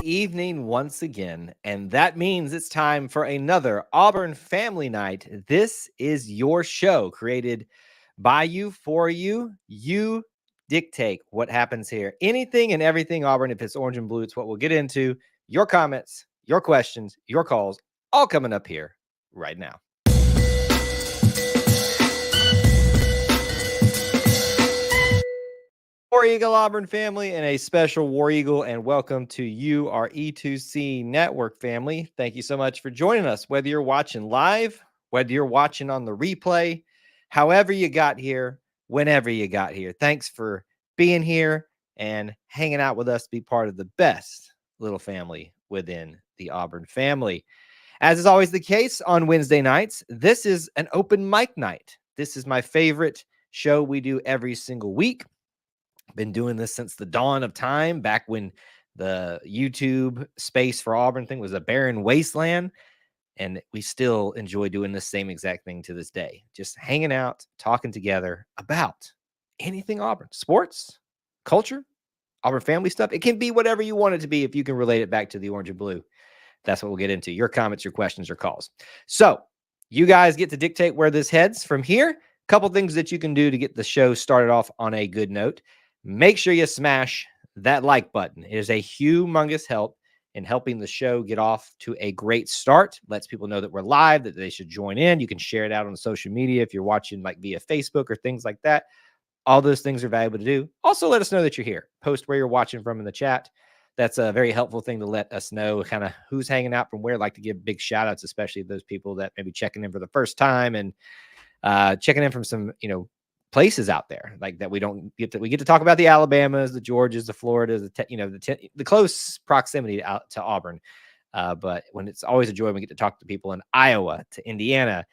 evening once again, and that means it's time for another Auburn Family Night. This is your show created by you, for you. You dictate what happens here. Anything and everything Auburn, if it's orange and blue, it's what we'll get into. Your comments, your questions, your calls, all coming up here right now. War Eagle Auburn family and a special War Eagle, and welcome to you, our E2C network family. Thank you so much for joining us, whether you're watching live, whether you're watching on the replay, however you got here, whenever you got here. Thanks for being here and hanging out with us to be part of the best little family within the Auburn family. As is always the case on Wednesday nights, this is an open mic night. This is my favorite show we do every single week. Been doing this since the dawn of time, back when the YouTube space for Auburn thing was a barren wasteland. And we still enjoy doing the same exact thing to this day. Just hanging out, talking together about anything Auburn, sports, culture, Auburn family stuff. It can be whatever you want it to be if you can relate it back to the orange and blue. That's what we'll get into. Your comments, your questions, your calls. So you guys get to dictate where this heads from here. A couple things that you can do to get the show started off on a good note. Make sure you smash that like button. It is a humongous help in helping the show get off to a great start. Lets people know that we're live, that they should join in. You can share it out on social media if you're watching like via Facebook or things like that. All those things are valuable to do. Also, let us know that you're here. Post where you're watching from in the chat. That's a very helpful thing to let us know kind of who's hanging out from where. I'd like to give big shout outs, especially those people that may be checking in for the first time and checking in from some, places out there like that we don't get to. We get to talk about the Alabamas, the Georgias, the Floridas, the close proximity out to Auburn. But when it's always a joy when we get to talk to people in Iowa, to Indiana,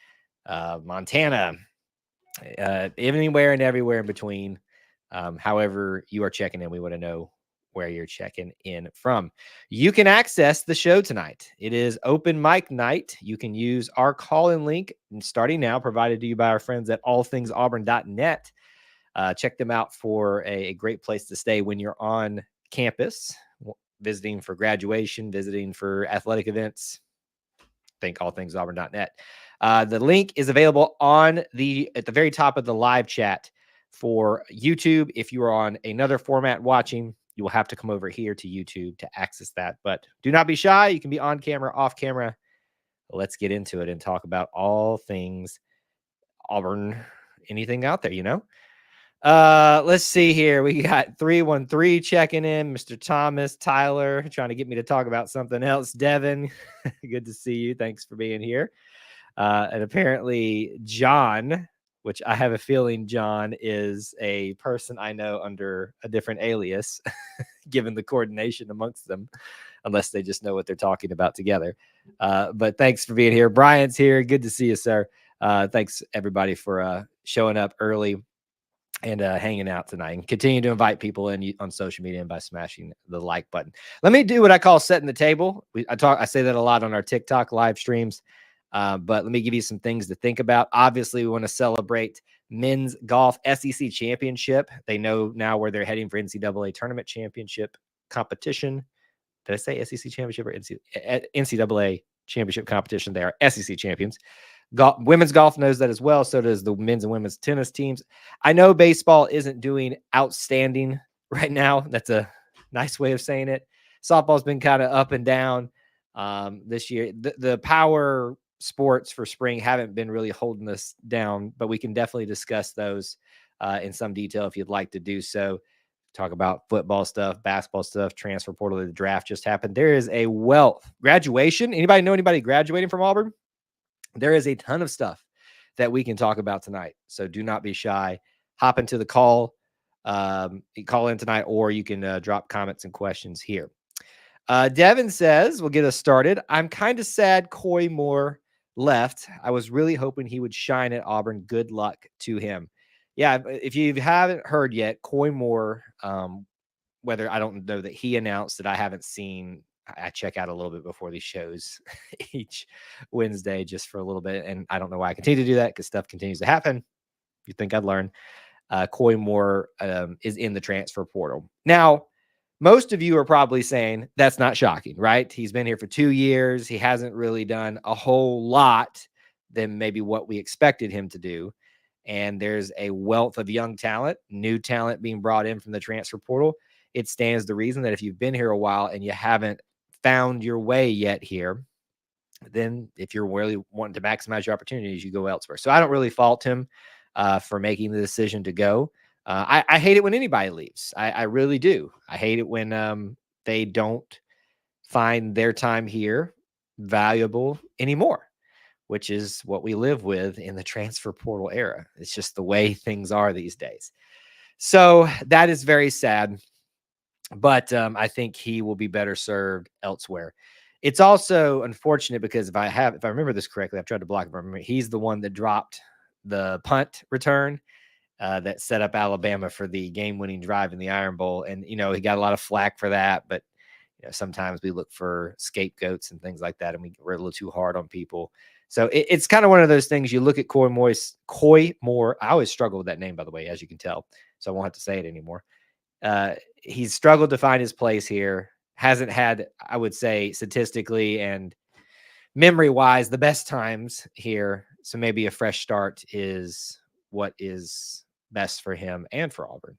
Montana, anywhere and everywhere in between. However you are checking in, we want to know where you're checking in from. You can access the show tonight. It is open mic night. You can use our call-in link starting now, provided to you by our friends at allthingsauburn.net. Check them out for a great place to stay when you're on campus, visiting for graduation, visiting for athletic events. Think allthingsauburn.net. The link is available at the very top of the live chat for YouTube. If you are on another format watching, you will have to come over here to YouTube to access that. But do not be shy. You can be on camera, off camera. Let's get into it and talk about all things Auburn, anything out there, Let's see here. We got 313 checking in. Mr. Thomas, Tyler, trying to get me to talk about something else. Devin, good to see you. Thanks for being here. And apparently John, which I have a feeling John is a person I know under a different alias, given the coordination amongst them, unless they just know what they're talking about together. But thanks for being here. Brian's here. Good to see you, sir. Thanks, everybody, for showing up early and hanging out tonight. And continue to invite people in on social media and by smashing the like button. Let me do what I call setting the table. I say that a lot on our TikTok live streams. But let me give you some things to think about. Obviously, we want to celebrate men's golf SEC championship. They know now where they're heading for NCAA tournament championship competition. Did I say SEC championship or NCAA championship competition? They are SEC champions. Women's golf knows that as well. So does the men's and women's tennis teams. I know baseball isn't doing outstanding right now. That's a nice way of saying it. Softball's been kind of up and down this year. The power sports for spring haven't been really holding us down, but we can definitely discuss those in some detail if you'd like to do so. Talk about football stuff, basketball stuff, transfer portal. The draft just happened. There is a wealth. Graduation. Anybody know anybody graduating from Auburn? There is a ton of stuff that we can talk about tonight. So do not be shy. Hop into the call in tonight, or you can drop comments and questions here. Devin says, we'll get us started. I'm kind of sad Coy Moore left. I was really hoping he would shine at Auburn. Good luck to him. Yeah, if you haven't heard yet, Coy Moore, whether I don't know that he announced that I haven't seen. I check out a little bit before these shows each Wednesday just for a little bit. And I don't know why I continue to do that because stuff continues to happen. You think I'd learn. Coy Moore is in the transfer portal. Now, Most of you are probably saying that's not shocking, right? He's been here for 2 years. He hasn't really done a whole lot than maybe what we expected him to do. And there's a wealth of young talent, new talent being brought in from the transfer portal. It stands to reason that if you've been here a while and you haven't found your way yet here, then if you're really wanting to maximize your opportunities, you go elsewhere. So I don't really fault him for making the decision to go. I hate it when anybody leaves. I really do. I hate it when they don't find their time here valuable anymore, which is what we live with in the transfer portal era. It's just the way things are these days. So that is very sad, but I think he will be better served elsewhere. It's also unfortunate because if I remember this correctly, I've tried to block him. Remember, he's the one that dropped the punt return that set up Alabama for the game-winning drive in the Iron Bowl, and he got a lot of flack for that. But sometimes we look for scapegoats and things like that, and we're a little too hard on people. So it's kind of one of those things. You look at Coy Moore. I always struggle with that name, by the way, as you can tell. So I won't have to say it anymore. He's struggled to find his place here. Hasn't had, I would say, statistically and memory-wise, the best times here. So maybe a fresh start is what is best for him and for Auburn.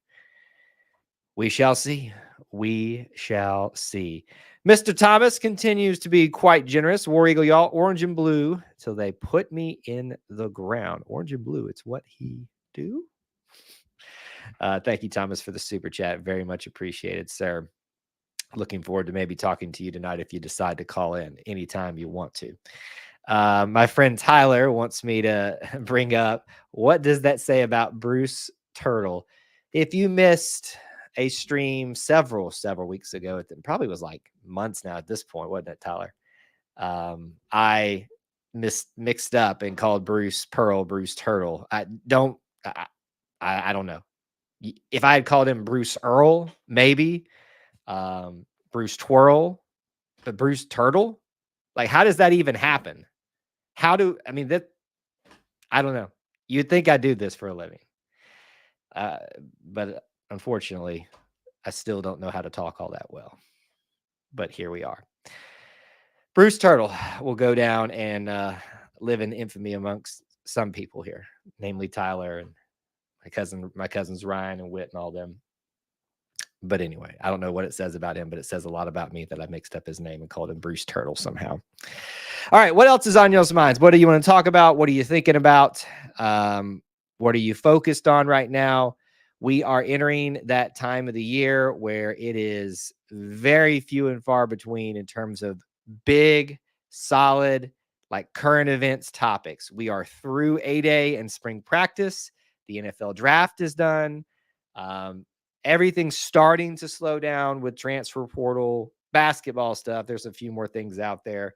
We shall see. We shall see. Mr. Thomas continues to be quite generous. War Eagle, y'all, orange and blue till they put me in the ground. Orange and blue, it's what he do. Thank you, Thomas, for the super chat. Very much appreciated, sir. Looking forward to maybe talking to you tonight if you decide to call in anytime you want to. My friend Tyler wants me to bring up, what does that say about Bruce Turtle? If you missed a stream several weeks ago, it probably was like months now at this point, wasn't it, Tyler? I mixed up and called Bruce Pearl Bruce Turtle. I don't know. If I had called him Bruce Earl, maybe Bruce Twirl, but Bruce Turtle, like, how does that even happen? I don't know. You'd think I do this for a living. But unfortunately, I still don't know how to talk all that well. But here we are. Bruce Turtle will go down and live in infamy amongst some people here, namely Tyler and my cousins Ryan and Whit and all them. But anyway, I don't know what it says about him, but it says a lot about me that I mixed up his name and called him Bruce Turtle somehow. All right, what else is on y'all's minds? What do you want to talk about? What are you thinking about? What are you focused on right now? We are entering that time of the year where it is very few and far between in terms of big, solid, like current events topics. We are through A-Day and spring practice. The NFL draft is done. Everything's starting to slow down with transfer portal, basketball stuff. There's a few more things out there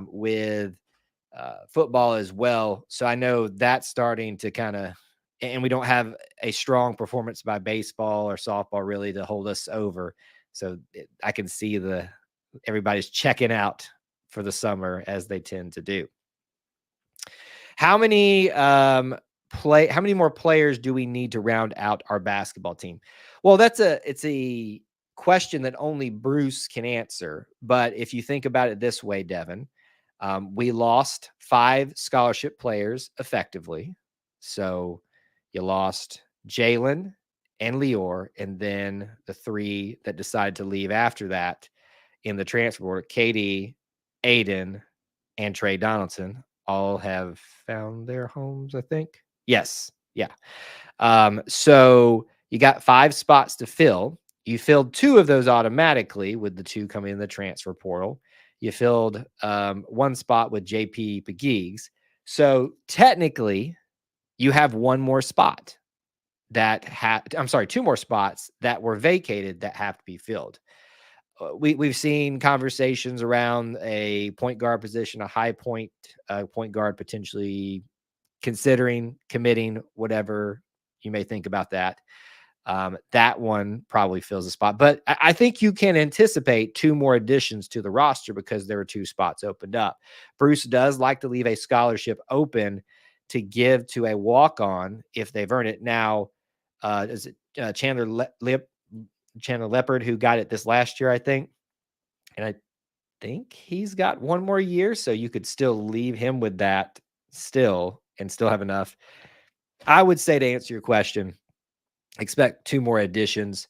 with football as well. So I know that's starting to kind of, and we don't have a strong performance by baseball or softball really to hold us over. So I can see everybody's checking out for the summer as they tend to do. How many more players do we need to round out our basketball team? Well, it's a question that only Bruce can answer. But if you think about it this way, Devin, we lost 5 scholarship players effectively. So you lost Jalen and Lior, and then the 3 that decided to leave after that in the transfer portal, KD, Aiden, and Trey Donaldson, all have found their homes, I think. Yes. Yeah. So you got 5 spots to fill. You filled 2 of those automatically with the 2 coming in the transfer portal. You filled 1 spot with JP Pegues. So technically, you have 1 more spot that 2 more spots that were vacated that have to be filled. We've seen conversations around a point guard position, a high point guard potentially considering committing, whatever you may think about that. That one probably fills a spot, but I think you can anticipate 2 more additions to the roster because there were 2 spots opened up. Bruce does like to leave a scholarship open to give to a walk-on if they've earned it. Now, is it Chandler Lip? Chandler Leopard, who got it this last year, I think. And I think he's got one more year, so you could still leave him with that still and still have enough. I would say, to answer your question, expect 2 more additions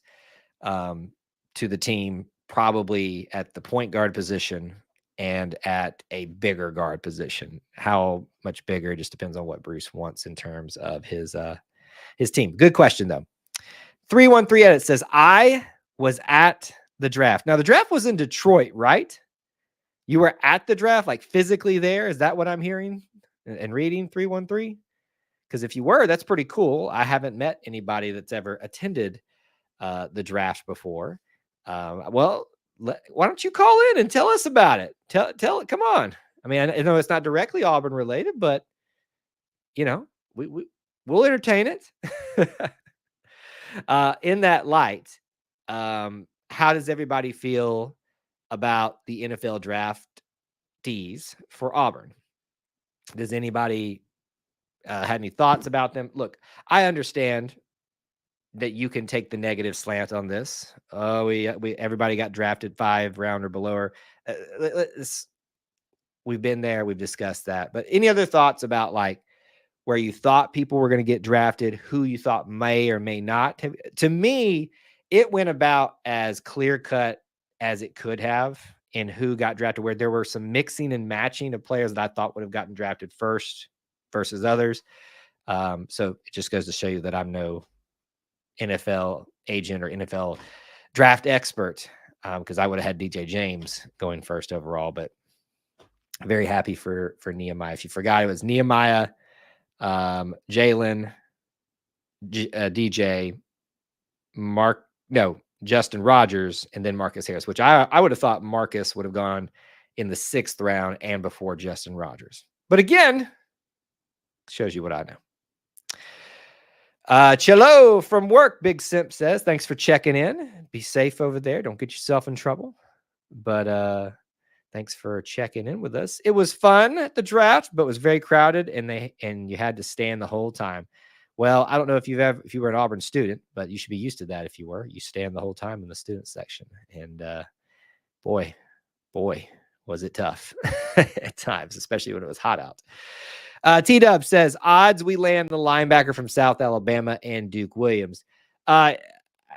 to the team, probably at the point guard position and at a bigger guard position. How much bigger just depends on what Bruce wants in terms of his team. Good question, though. 313 Edit says, I was at the draft. Now, the draft was in Detroit, right? You were at the draft, like physically there? Is that what I'm hearing and reading, 313? Because if you were, that's pretty cool. I haven't met anybody that's ever attended the draft before. Well, why don't you call in and tell us about it? Tell it. Come on. I mean, I know it's not directly Auburn related, but we'll entertain it. In that light, how does everybody feel about the NFL draft Ds for Auburn? Does anybody had any thoughts about them? Look, I understand that you can take the negative slant on this. Oh, we everybody got drafted 5 round or below. We've been there. We've discussed that. But any other thoughts about like where you thought people were going to get drafted, who you thought may or may not? To me, it went about as clear cut as it could have in who got drafted, where there were some mixing and matching of players that I thought would have gotten drafted first versus others. So it just goes to show you that I'm no NFL agent or NFL draft expert, because I would have had DJ James going first overall, but very happy for Nehemiah. If you forgot, it was Nehemiah, Jalen, DJ, Justin Rogers, and then Marcus Harris, which I would have thought Marcus would have gone in the 6th round and before Justin Rogers. But again, shows you what I know. Cello from work, Big Simp says, thanks for checking in. Be safe over there. Don't get yourself in trouble. But thanks for checking in with us. It was fun at the draft, but it was very crowded, and you had to stand the whole time. Well, I don't know if you were an Auburn student, but you should be used to that. If you were, you stand the whole time in the student section, and boy, was it tough at times, especially when it was hot out. T-Dub says, odds we land the linebacker from South Alabama and Duke Williams. I'm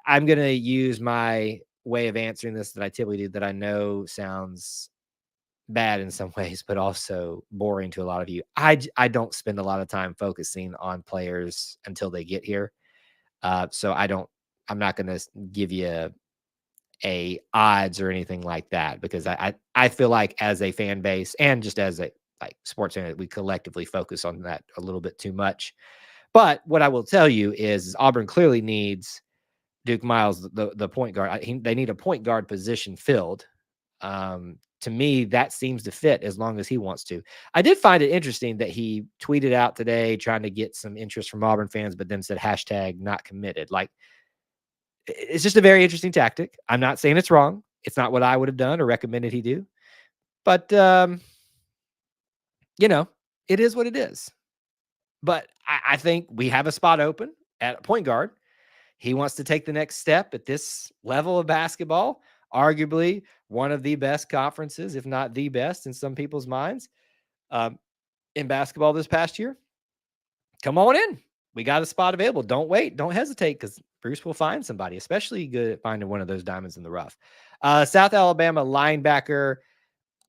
going to use my way of answering this that I typically do, that I know sounds bad in some ways, but also boring to a lot of you. I don't spend a lot of time focusing on players until they get here. So I'm not going to give you a odds or anything like that, because I feel like as a fan base and just as a sports fan, we collectively focus on that a little bit too much. But what I will tell you is Auburn clearly needs Duke Miles, the point guard. They need a point guard position filled. To me, that seems to fit as long as he wants to. I did find it interesting that he tweeted out today trying to get some interest from Auburn fans, but then said hashtag not committed. Like, it's just a very interesting tactic. I'm not saying it's wrong. It's not what I would have done or recommended he do. But, it is what it is. But I think we have a spot open at point guard. He wants to take the next step at this level of basketball, arguably one of the best conferences, if not the best in some people's minds, in basketball this past year. Come on in. We got a spot available. Don't wait. Don't hesitate, because Bruce will find somebody, especially good at finding one of those diamonds in the rough. South Alabama linebacker.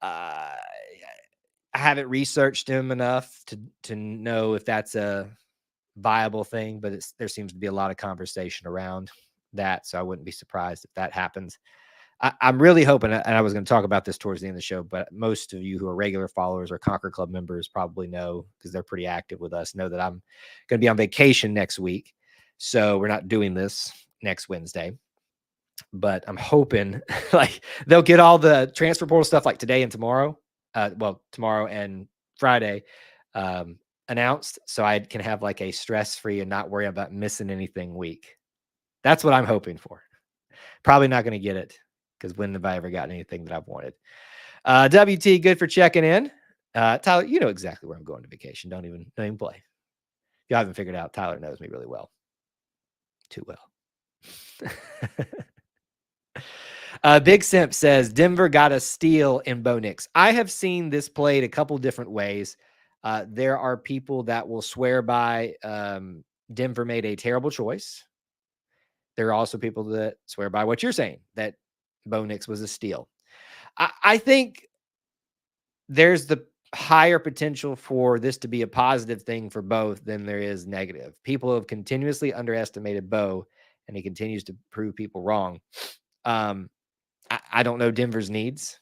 I haven't researched him enough to know if that's a viable thing, but there seems to be a lot of conversation around that, so I wouldn't be surprised if that happens. I'm really hoping, and I was going to talk about this towards the end of the show, but most of you who are regular followers or Conquer Club members probably know, because they're pretty active with us, know that I'm going to be on vacation next week, so we're not doing this next Wednesday. But I'm hoping like they'll get all the transfer portal stuff like today and tomorrow. Tomorrow and Friday announced, so I can have like a stress-free and not worry about missing anything week. That's what I'm hoping for. Probably not going to get it, because when have I ever gotten anything that I've wanted? WT, good for checking in. Tyler, you know exactly where I'm going to vacation. Don't even play. If you haven't figured out, Tyler knows me really well. Too well. Big Simp says Denver got a steal in Bo Nix. I have seen this played a couple different ways. There are people that will swear by Denver made a terrible choice. There are also people that swear by what you're saying, that Bo Nix was a steal. I think there's the higher potential for this to be a positive thing for both than there is negative. People have continuously underestimated Bo, and he continues to prove people wrong. I don't know Denver's needs.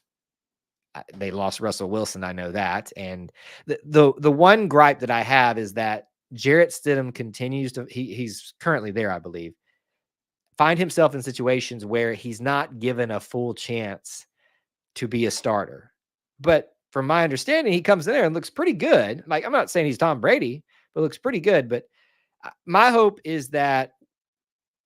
They lost Russell Wilson, I know that. And the one gripe that I have is that Jarrett Stidham continues to he's currently there, I believe, find himself in situations where he's not given a full chance to be a starter. But from my understanding, he comes in there and looks pretty good. Like, I'm not saying he's Tom Brady, but looks pretty good. But my hope is that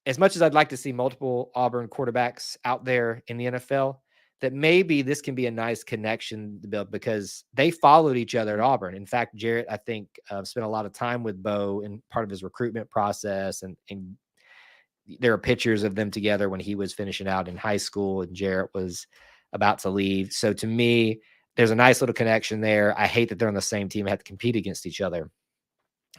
as much as I'd like to see multiple Auburn quarterbacks out there in the NFL, that maybe this can be a nice connection to build because they followed each other at Auburn. In fact, Jarrett, I think, spent a lot of time with Bo in part of his recruitment process. And there are pictures of them together when he was finishing out in high school and Jarrett was about to leave. So to me, there's a nice little connection there. I hate that they're on the same team, have to compete against each other,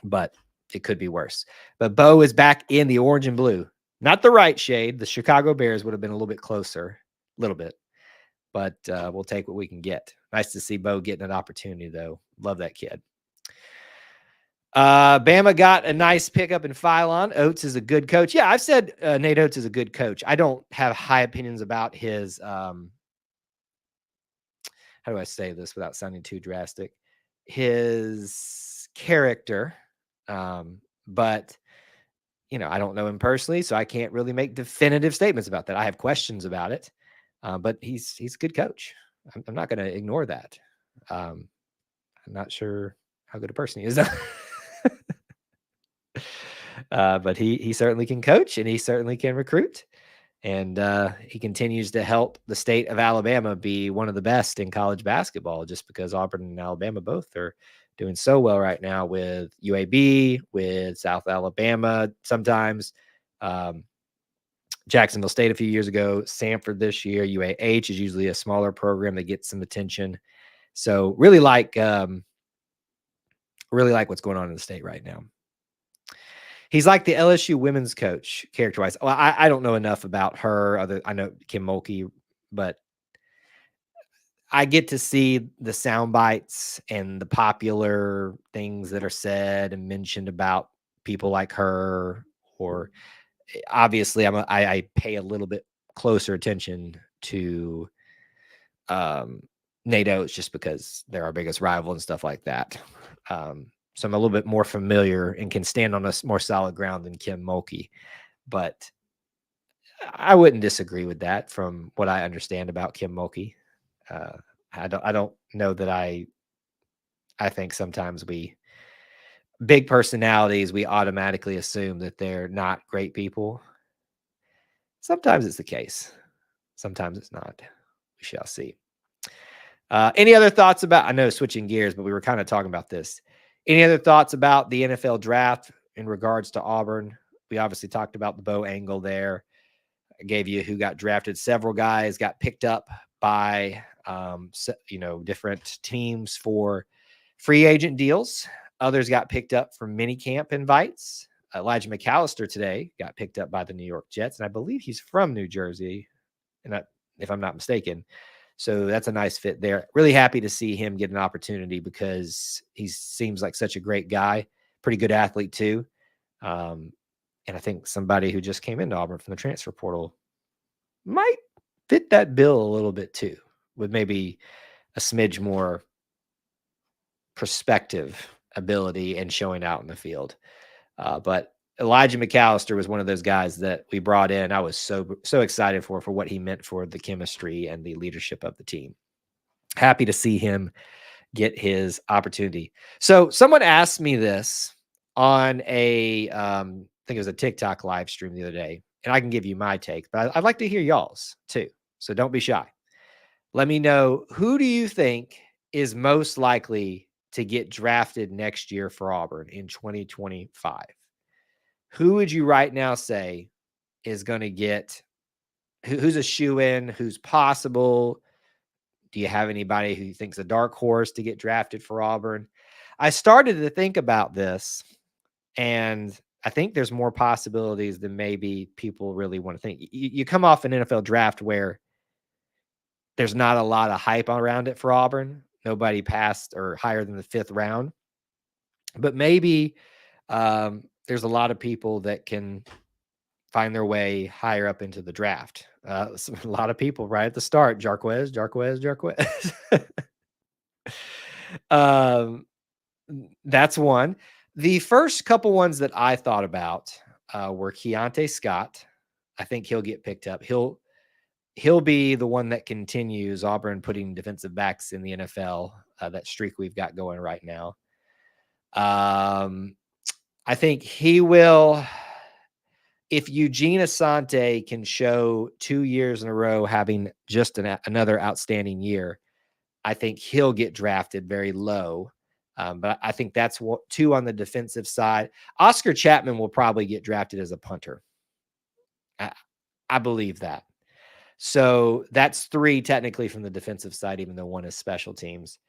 but it could be worse. But Bo is back in the orange and blue, not the right shade. The Chicago Bears would have been a little bit closer, a little bit, but we'll take what we can get. Nice to see Bo getting an opportunity, though. Love that kid. Bama got a nice pickup in Phylon. Oates is a good coach. Yeah, I've said Nate Oates is a good coach. I don't have high opinions about his how do I say this without sounding too drastic? His character. But I don't know him personally, so I can't really make definitive statements about that. I have questions about it. But he's a good coach. I'm not going to ignore that. I'm not sure how good a person he is. But he certainly can coach and he certainly can recruit. And he continues to help the state of Alabama be one of the best in college basketball just because Auburn and Alabama both are doing so well right now with UAB, with South Alabama sometimes. Jacksonville State a few years ago, Samford this year, UAH is usually a smaller program that gets some attention. So really like what's going on in the state right now. He's like the LSU women's coach character-wise. Well, I don't know enough about her. I know Kim Mulkey, but I get to see the sound bites and the popular things that are said and mentioned about people like her. Or obviously, I pay a little bit closer attention to Nate Oates just because they're our biggest rival and stuff like that. So I'm a little bit more familiar and can stand on a more solid ground than Kim Mulkey. But I wouldn't disagree with that from what I understand about Kim Mulkey. I don't know that I think sometimes big personalities, we automatically assume that they're not great people. Sometimes it's the case. Sometimes it's not. We shall see. Any other thoughts about, I know switching gears, but we were kind of talking about this. Any other thoughts about the NFL draft in regards to Auburn? We obviously talked about the Bo angle there. I gave you who got drafted. Several guys got picked up by, different teams for free agent deals. Others got picked up for mini camp invites. Elijah McAllister today got picked up by the New York Jets, and I believe he's from New Jersey, if I'm not mistaken. So that's a nice fit there. Really happy to see him get an opportunity because he seems like such a great guy, pretty good athlete too. And I think somebody who just came into Auburn from the transfer portal might fit that bill a little bit too, with maybe a smidge more perspective, ability, and showing out in the field. But Elijah McAllister was one of those guys that we brought in. I was so excited for what he meant for the chemistry and the leadership of the team. Happy to see him get his opportunity. So someone asked me this on I think it was a TikTok live stream the other day, and I can give you my take, but I'd like to hear y'all's too. So don't be shy. Let me know, who do you think is most likely to get drafted next year for Auburn in 2025? Who would you right now say is going to get who's a shoe-in, who's possible? Do you have anybody who you think's a dark horse to get drafted for Auburn? I started to think about this, and I think there's more possibilities than maybe people really want to think. You come off an NFL draft where there's not a lot of hype around it for Auburn. Nobody passed or higher than the 5th round. But maybe there's a lot of people that can find their way higher up into the draft. A lot of people right at the start, Jarquez. That's one. The first couple ones that I thought about were Keontae Scott. I think he'll get picked up. He'll be the one that continues Auburn putting defensive backs in the NFL, that streak we've got going right now. I think he will. If Eugene Asante can show 2 years in a row having just another outstanding year, I think he'll get drafted very low. But I think that's two on the defensive side. Oscar Chapman will probably get drafted as a punter. I believe that. So that's 3 technically from the defensive side, even though one is special teams.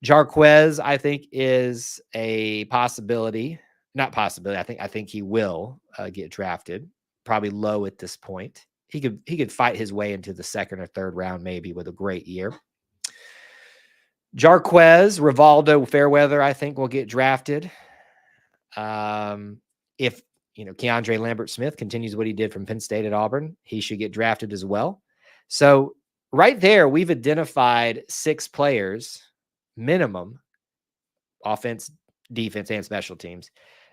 Jarquez, I think, is a possibility. Not possibility. I think he will get drafted, probably low at this point. He could fight his way into the 2nd or 3rd round, maybe, with a great year. Jarquez, Rivaldo Fairweather, I think, will get drafted. If Keandre Lambert-Smith continues what he did from Penn State at Auburn, he should get drafted as well. So right there, we've identified 6 players minimum, offense, defense, and special teams,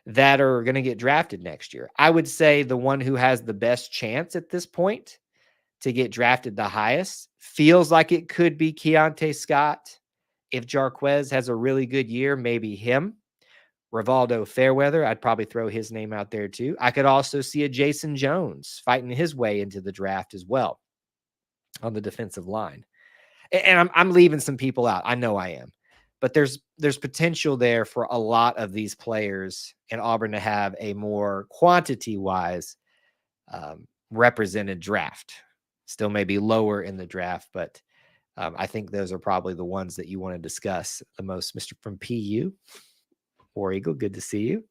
that are going to get drafted next year. I would say the one who has the best chance at this point to get drafted the highest feels like it could be Keontae Scott. If Jarquez has a really good year, maybe him. Rivaldo Fairweather, I'd probably throw his name out there too. I could also see a Jason Jones fighting his way into the draft as well on the defensive line. And I'm leaving some people out. I know I am. But there's potential there for a lot of these players in Auburn to have a more quantity-wise represented draft. Still maybe lower in the draft, but I think those are probably the ones that you want to discuss the most. Mr. from PU, War Eagle, good to see you.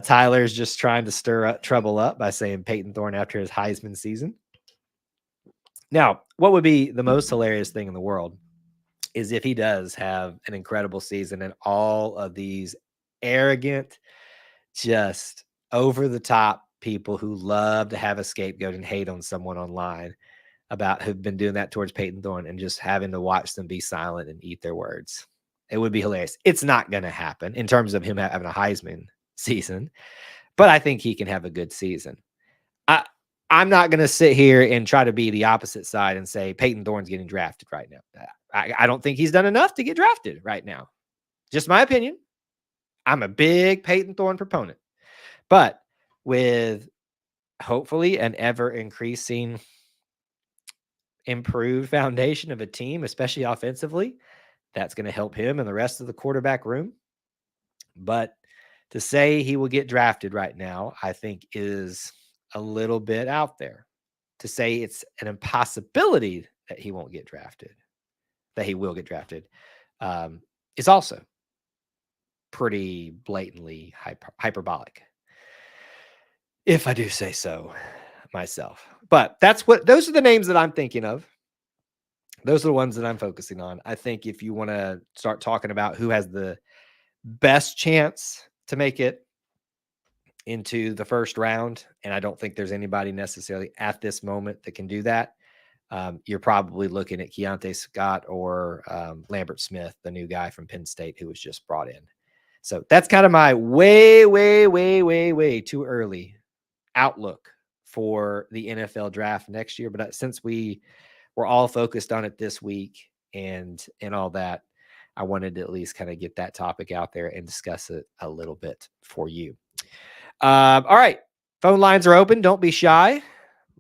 Tyler's just trying to stir trouble up by saying Peyton Thorne after his Heisman season. Now, what would be the most hilarious thing in the world is if he does have an incredible season and all of these arrogant, just over the top people who love to have a scapegoat and hate on someone online about who've been doing that towards Peyton Thorne and just having to watch them be silent and eat their words. It would be hilarious. It's not going to happen in terms of him having a Heisman season, but I think he can have a good season. I'm not going to sit here and try to be the opposite side and say Peyton Thorne's getting drafted right now. I don't think he's done enough to get drafted right now. Just my opinion. I'm a big Peyton Thorne proponent. But with hopefully an ever-increasing improved foundation of a team, especially offensively, that's going to help him and the rest of the quarterback room. But to say he will get drafted right now, I think is a little bit out there. To say it's an impossibility that he won't get drafted, that he will get drafted, is also pretty blatantly hyperbolic, if I do say so myself. But those are the names that I'm thinking of. Those are the ones that I'm focusing on. I think if you want to start talking about who has the best chance to make it into the first round, and I don't think there's anybody necessarily at this moment that can do that, you're probably looking at Keontae Scott or Lambert-Smith, the new guy from Penn State who was just brought in. So that's kind of my way too early outlook for the NFL draft next year. But since we were all focused on it this week and all that, I wanted to at least kind of get that topic out there and discuss it a little bit for you. All right. Phone lines are open. Don't be shy.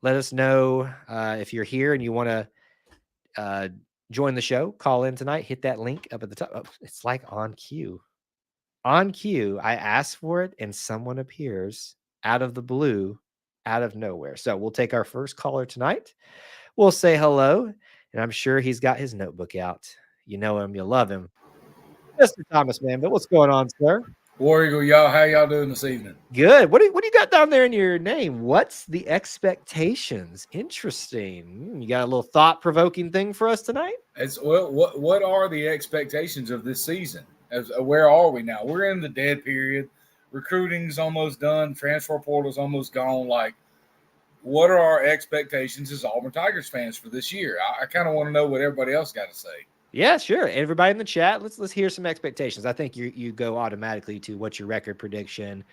Let us know if you're here and you want to join the show. Call in tonight. Hit that link up at the top. Oh, it's like on cue. On cue, I ask for it and someone appears out of the blue out of nowhere. So we'll take our first caller tonight. We'll say hello, and I'm sure he's got his notebook out. You know him, you love him. Mr. Thomas Man, but what's going on, sir? War Eagle, y'all, how y'all doing this evening? Good. What do you got down there in your name? What's the expectations? Interesting. You got a little thought-provoking thing for us tonight? What are the expectations of this season? Where are we now? We're in the dead period. Recruiting's almost done. Transfer portal's almost gone. Like, what are our expectations as Auburn Tigers fans for this year? I kind of want to know what everybody else got to say. Yeah, sure. Everybody in the chat, let's hear some expectations. I think you go automatically to what's your record prediction,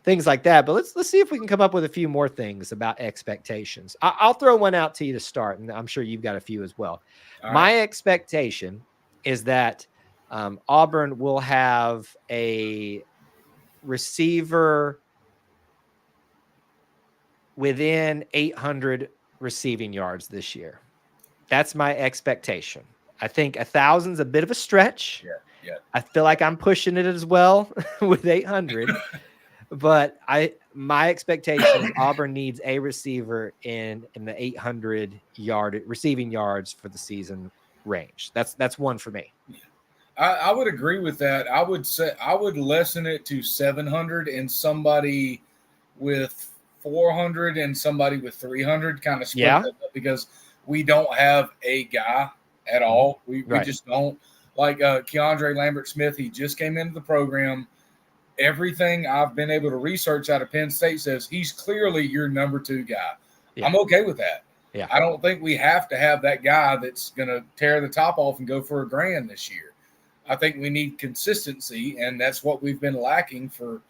things like that. But let's see if we can come up with a few more things about expectations. I'll throw one out to you to start, and I'm sure you've got a few as well. My expectation is that Auburn will have a receiver within 800 receiving yards this year. That's my expectation. I think 1,000's a bit of a stretch. Yeah. I feel like I'm pushing it as well with 800. But my expectation is Auburn needs a receiver in the 800 yard receiving yards for the season range. That's one for me. I would agree with that. I would lessen it to 700 and somebody with 400 and somebody with 300, kind of split that up, because we don't have a guy at all. We just don't. Like Keandre Lambert-Smith, he just came into the program. Everything I've been able to research out of Penn State says he's clearly your number 2 guy. Yeah. I'm okay with that. Yeah. I don't think we have to have that guy that's going to tear the top off and go for $1,000 this year. I think we need consistency, and that's what we've been lacking for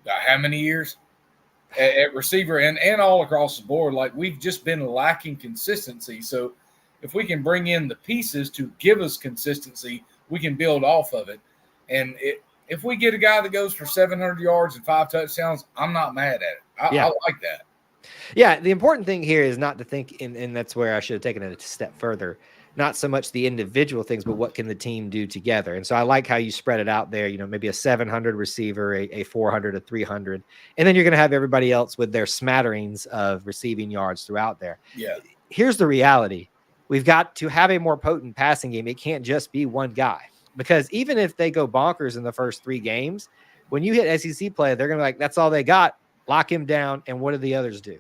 how many years at receiver and all across the board. Like, we've just been lacking consistency. So if we can bring in the pieces to give us consistency, we can build off of it. And if we get a guy that goes for 700 yards and 5 touchdowns, I'm not mad at it. I like that. Yeah, the important thing here is not to think, and that's where I should have taken it a step further, not so much the individual things, but what can the team do together. And so I like how you spread it out there, maybe a 700 receiver, a 400, a 300, and then you're going to have everybody else with their smatterings of receiving yards throughout there. Yeah. Here's the reality. We've got to have a more potent passing game. It can't just be one guy, because even if they go bonkers in the first 3 games, when you hit SEC play, they're going to be like, that's all they got. Lock him down. And what do the others do?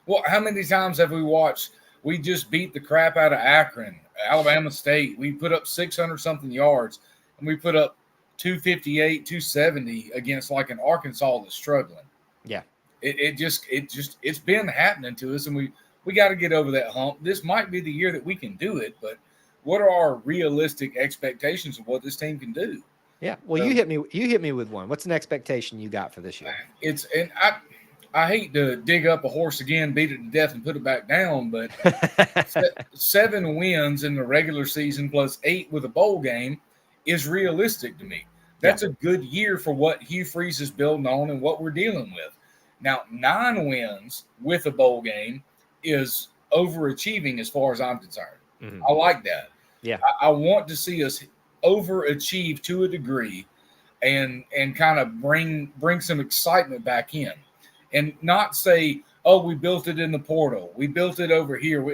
Well, how many times have we watched? We just beat the crap out of Akron, Alabama State. We put up 600-something yards, and we put up 258, 270 against like an Arkansas that's struggling. Yeah. It's been happening to us, and we got to get over that hump. This might be the year that we can do it, but what are our realistic expectations of what this team can do? Yeah. Well, you hit me with one. What's an expectation you got for this year? I hate to dig up a horse again, beat it to death, and put it back down, but 7 wins in the regular season plus 8 with a bowl game is realistic to me. That's a good year for what Hugh Freeze is building on and what we're dealing with. Now, 9 wins with a bowl game is overachieving as far as I'm concerned. Mm-hmm. I like that. Yeah. I want to see us overachieve to a degree and kind of bring some excitement back in. And not say, oh, we built it in the portal, we built it over here.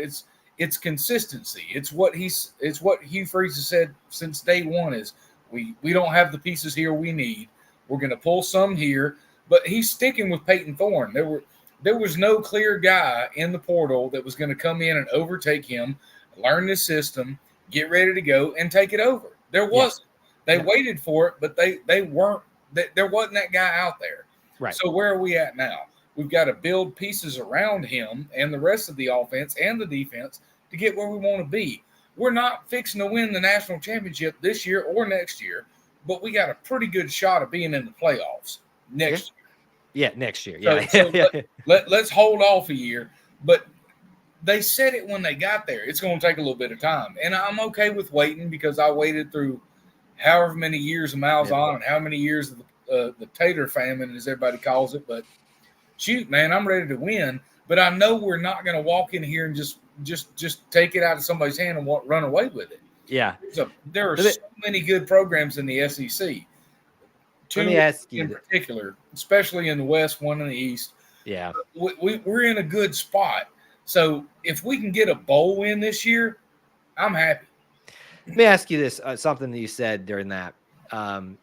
It's consistency. It's what Hugh Freeze has said since day one is we don't have the pieces here we need. We're going to pull some here, but he's sticking with Peyton Thorne. There was no clear guy in the portal that was going to come in and overtake him, learn the system, get ready to go, and take it over. There wasn't. They waited for it, but they weren't. There wasn't that guy out there. Right. So where are we at now? We've got to build pieces around him and the rest of the offense and the defense to get where we want to be. We're not fixing to win the national championship this year or next year, but we got a pretty good shot of being in the playoffs next year. Yeah, next year. Yeah. So let's hold off a year. But they said it when they got there. It's going to take a little bit of time. And I'm okay with waiting because I waited through however many years of Miles on and how many years of the tater famine, as everybody calls it. But shoot, man, I'm ready to win. But I know we're not going to walk in here and just take it out of somebody's hand and run away with it. Yeah. There are so many good programs in the SEC. 2 Let me ask you in particular, especially in the West, 1 in the East. Yeah. We're in a good spot. So if we can get a bowl win this year, I'm happy. Let me ask you this: something that you said during that.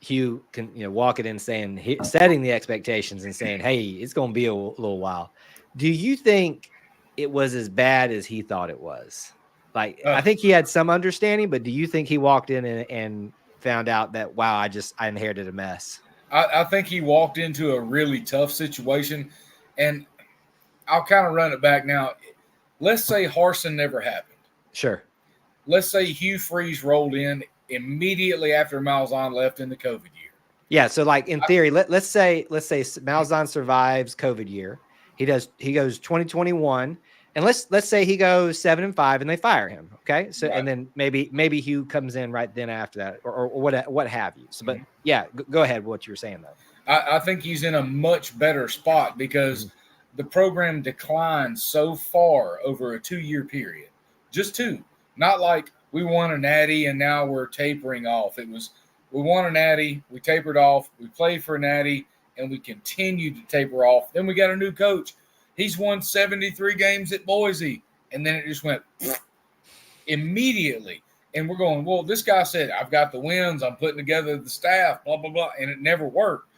Hugh can walking in saying setting the expectations and saying, "Hey, it's going to be a little while." Do you think it was as bad as he thought it was? Like, I think he had some understanding, but do you think he walked in and found out that, wow, I inherited a mess? I think he walked into a really tough situation, and I'll kind of run it back now. Let's say Harsin never happened. Sure. Let's say Hugh Freeze rolled in immediately after Malzahn left in the COVID year. Yeah. So, like, in theory, let's say Malzahn survives COVID year. He goes 2021, and let's say he goes 7-5 and they fire him. Okay. So, Right. and then maybe Hugh comes in right then after that, or what have you. So, but yeah, go ahead. What you were saying though. I think he's in a much better spot because the program declined so far over a 2-year period. Just 2. Not like we won a natty and now we're tapering off. It was we won a natty, we tapered off, we played for a natty, and we continued to taper off. Then we got a new coach. He's won 73 games at Boise, and then it just went immediately. And we're going, well, this guy said, I've got the wins, I'm putting together the staff, blah, blah, blah, and it never worked.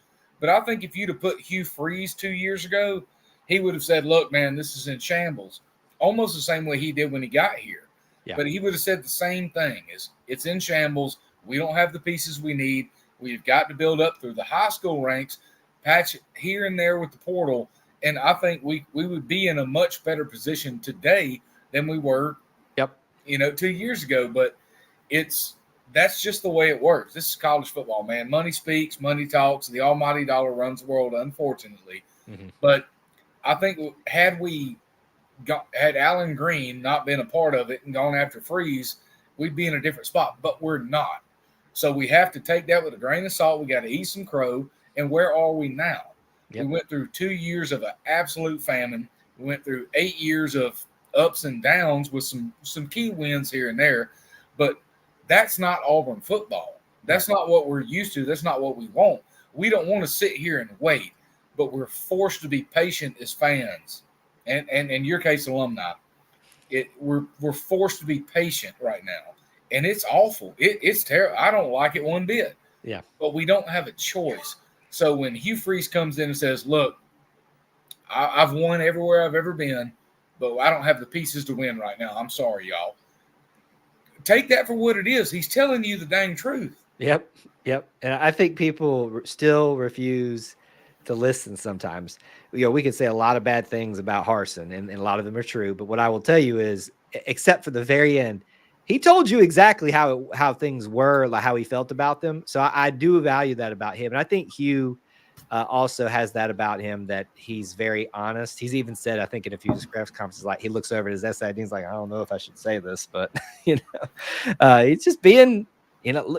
But I think if you'd have put Hugh Freeze 2 years ago, he would have said, look, man, this is in shambles. Almost the same way he did when he got here. Yeah. But he would have said the same thing, is it's in shambles. We don't have the pieces we need. We've got to build up through the high school ranks, patch here and there with the portal. And I think we would be in a much better position today than we were, 2 years ago. But that's just the way it works. This is college football, man. Money speaks, money talks. The almighty dollar runs the world, unfortunately. Mm-hmm. But I think had Alan Green not been a part of it and gone after Freeze, we'd be in a different spot. But we're not. So we have to take that with a grain of salt. We got to eat some crow. And where are we now? Yep. We went through 2 years of an absolute famine. We went through 8 years of ups and downs with some key wins here and there. But that's not Auburn football. That's not what we're used to. That's not what we want. We don't want to sit here and wait, but we're forced to be patient as fans. And in your case, alumni, we're forced to be patient right now. And it's awful. It's terrible. I don't like it one bit. Yeah. But we don't have a choice. So when Hugh Freeze comes in and says, look, I've won everywhere I've ever been, but I don't have the pieces to win right now. I'm sorry, y'all. Take that for what it is. He's telling you the dang truth. Yep. And I think people still refuse to listen sometimes. We can say a lot of bad things about Harsin, and a lot of them are true. But what I will tell you is, except for the very end, he told you exactly how things were, like how he felt about them. So I do value that about him. And I think Hugh also has that about him, that he's very honest. He's even said, I think in a few press conferences, like he looks over at his essay and he's like, I don't know if I should say this, but he's just being,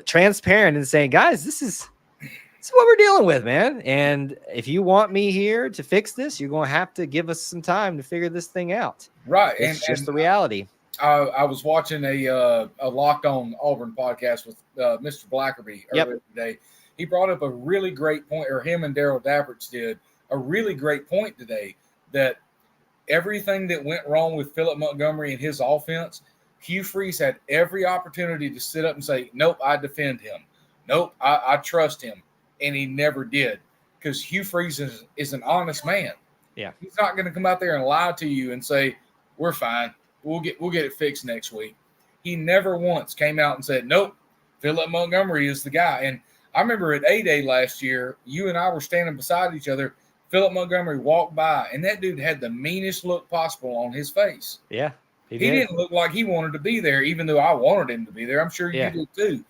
transparent and saying, guys, this is what we're dealing with, man. And if you want me here to fix this, you're going to have to give us some time to figure this thing out. Right. It's just the reality. I was watching a Locked On Auburn podcast with Mr. Blackerby earlier today. He brought up a really great point, or him and Daryl Dapperts did a really great point today, that everything that went wrong with Philip Montgomery and his offense, Hugh Freeze had every opportunity to sit up and say, nope, I defend him. Nope, I trust him. And he never did, because Hugh Freeze is an honest man. Yeah. He's not going to come out there and lie to you and say, we're fine. We'll get it fixed next week. He never once came out and said, nope, Philip Montgomery is the guy. And I remember at A-Day last year, you and I were standing beside each other. Philip Montgomery walked by, and that dude had the meanest look possible on his face. Yeah, he didn't look like he wanted to be there, even though I wanted him to be there. I'm sure you did too.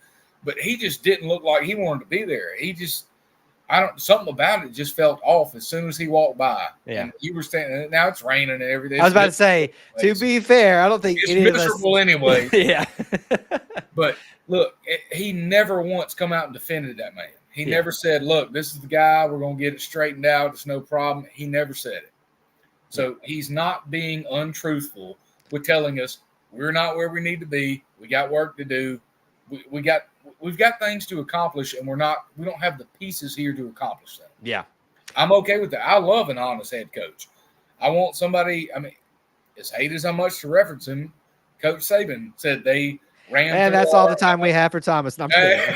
But he just didn't look like he wanted to be there. He just – something about it just felt off as soon as he walked by. Yeah. And you were standing – now it's raining and everything. I was about to say, to be fair, I don't think it's miserable anyway. Yeah. But – look, he never once come out and defended that man. He never said, look, this is the guy. We're going to get it straightened out. It's no problem. He never said it. So he's not being untruthful with telling us we're not where we need to be. We got work to do. We've got things to accomplish, and we don't have the pieces here to accomplish that. Yeah. I'm okay with that. I love an honest head coach. I want somebody. I mean, as hate as how much to reference him, Coach Saban said they ran. And that's all the time we have for Thomas. I'm kidding.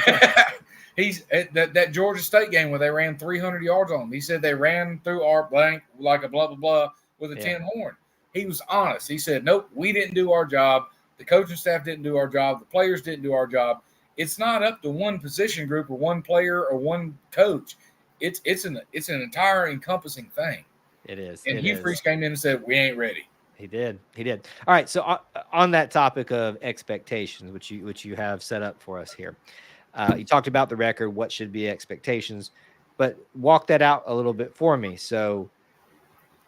He's at that Georgia State game where they ran 300 yards on him. He said they ran through our blank like a blah blah blah with a tin horn. He was honest. He said, "Nope, we didn't do our job. The coaching staff didn't do our job. The players didn't do our job. It's not up to one position group or one player or one coach. It's an entire encompassing thing." It is. And Hugh Freeze came in and said, "We ain't ready." He did. All right. So on that topic of expectations, which you have set up for us here, you talked about the record, what should be expectations, but walk that out a little bit for me. So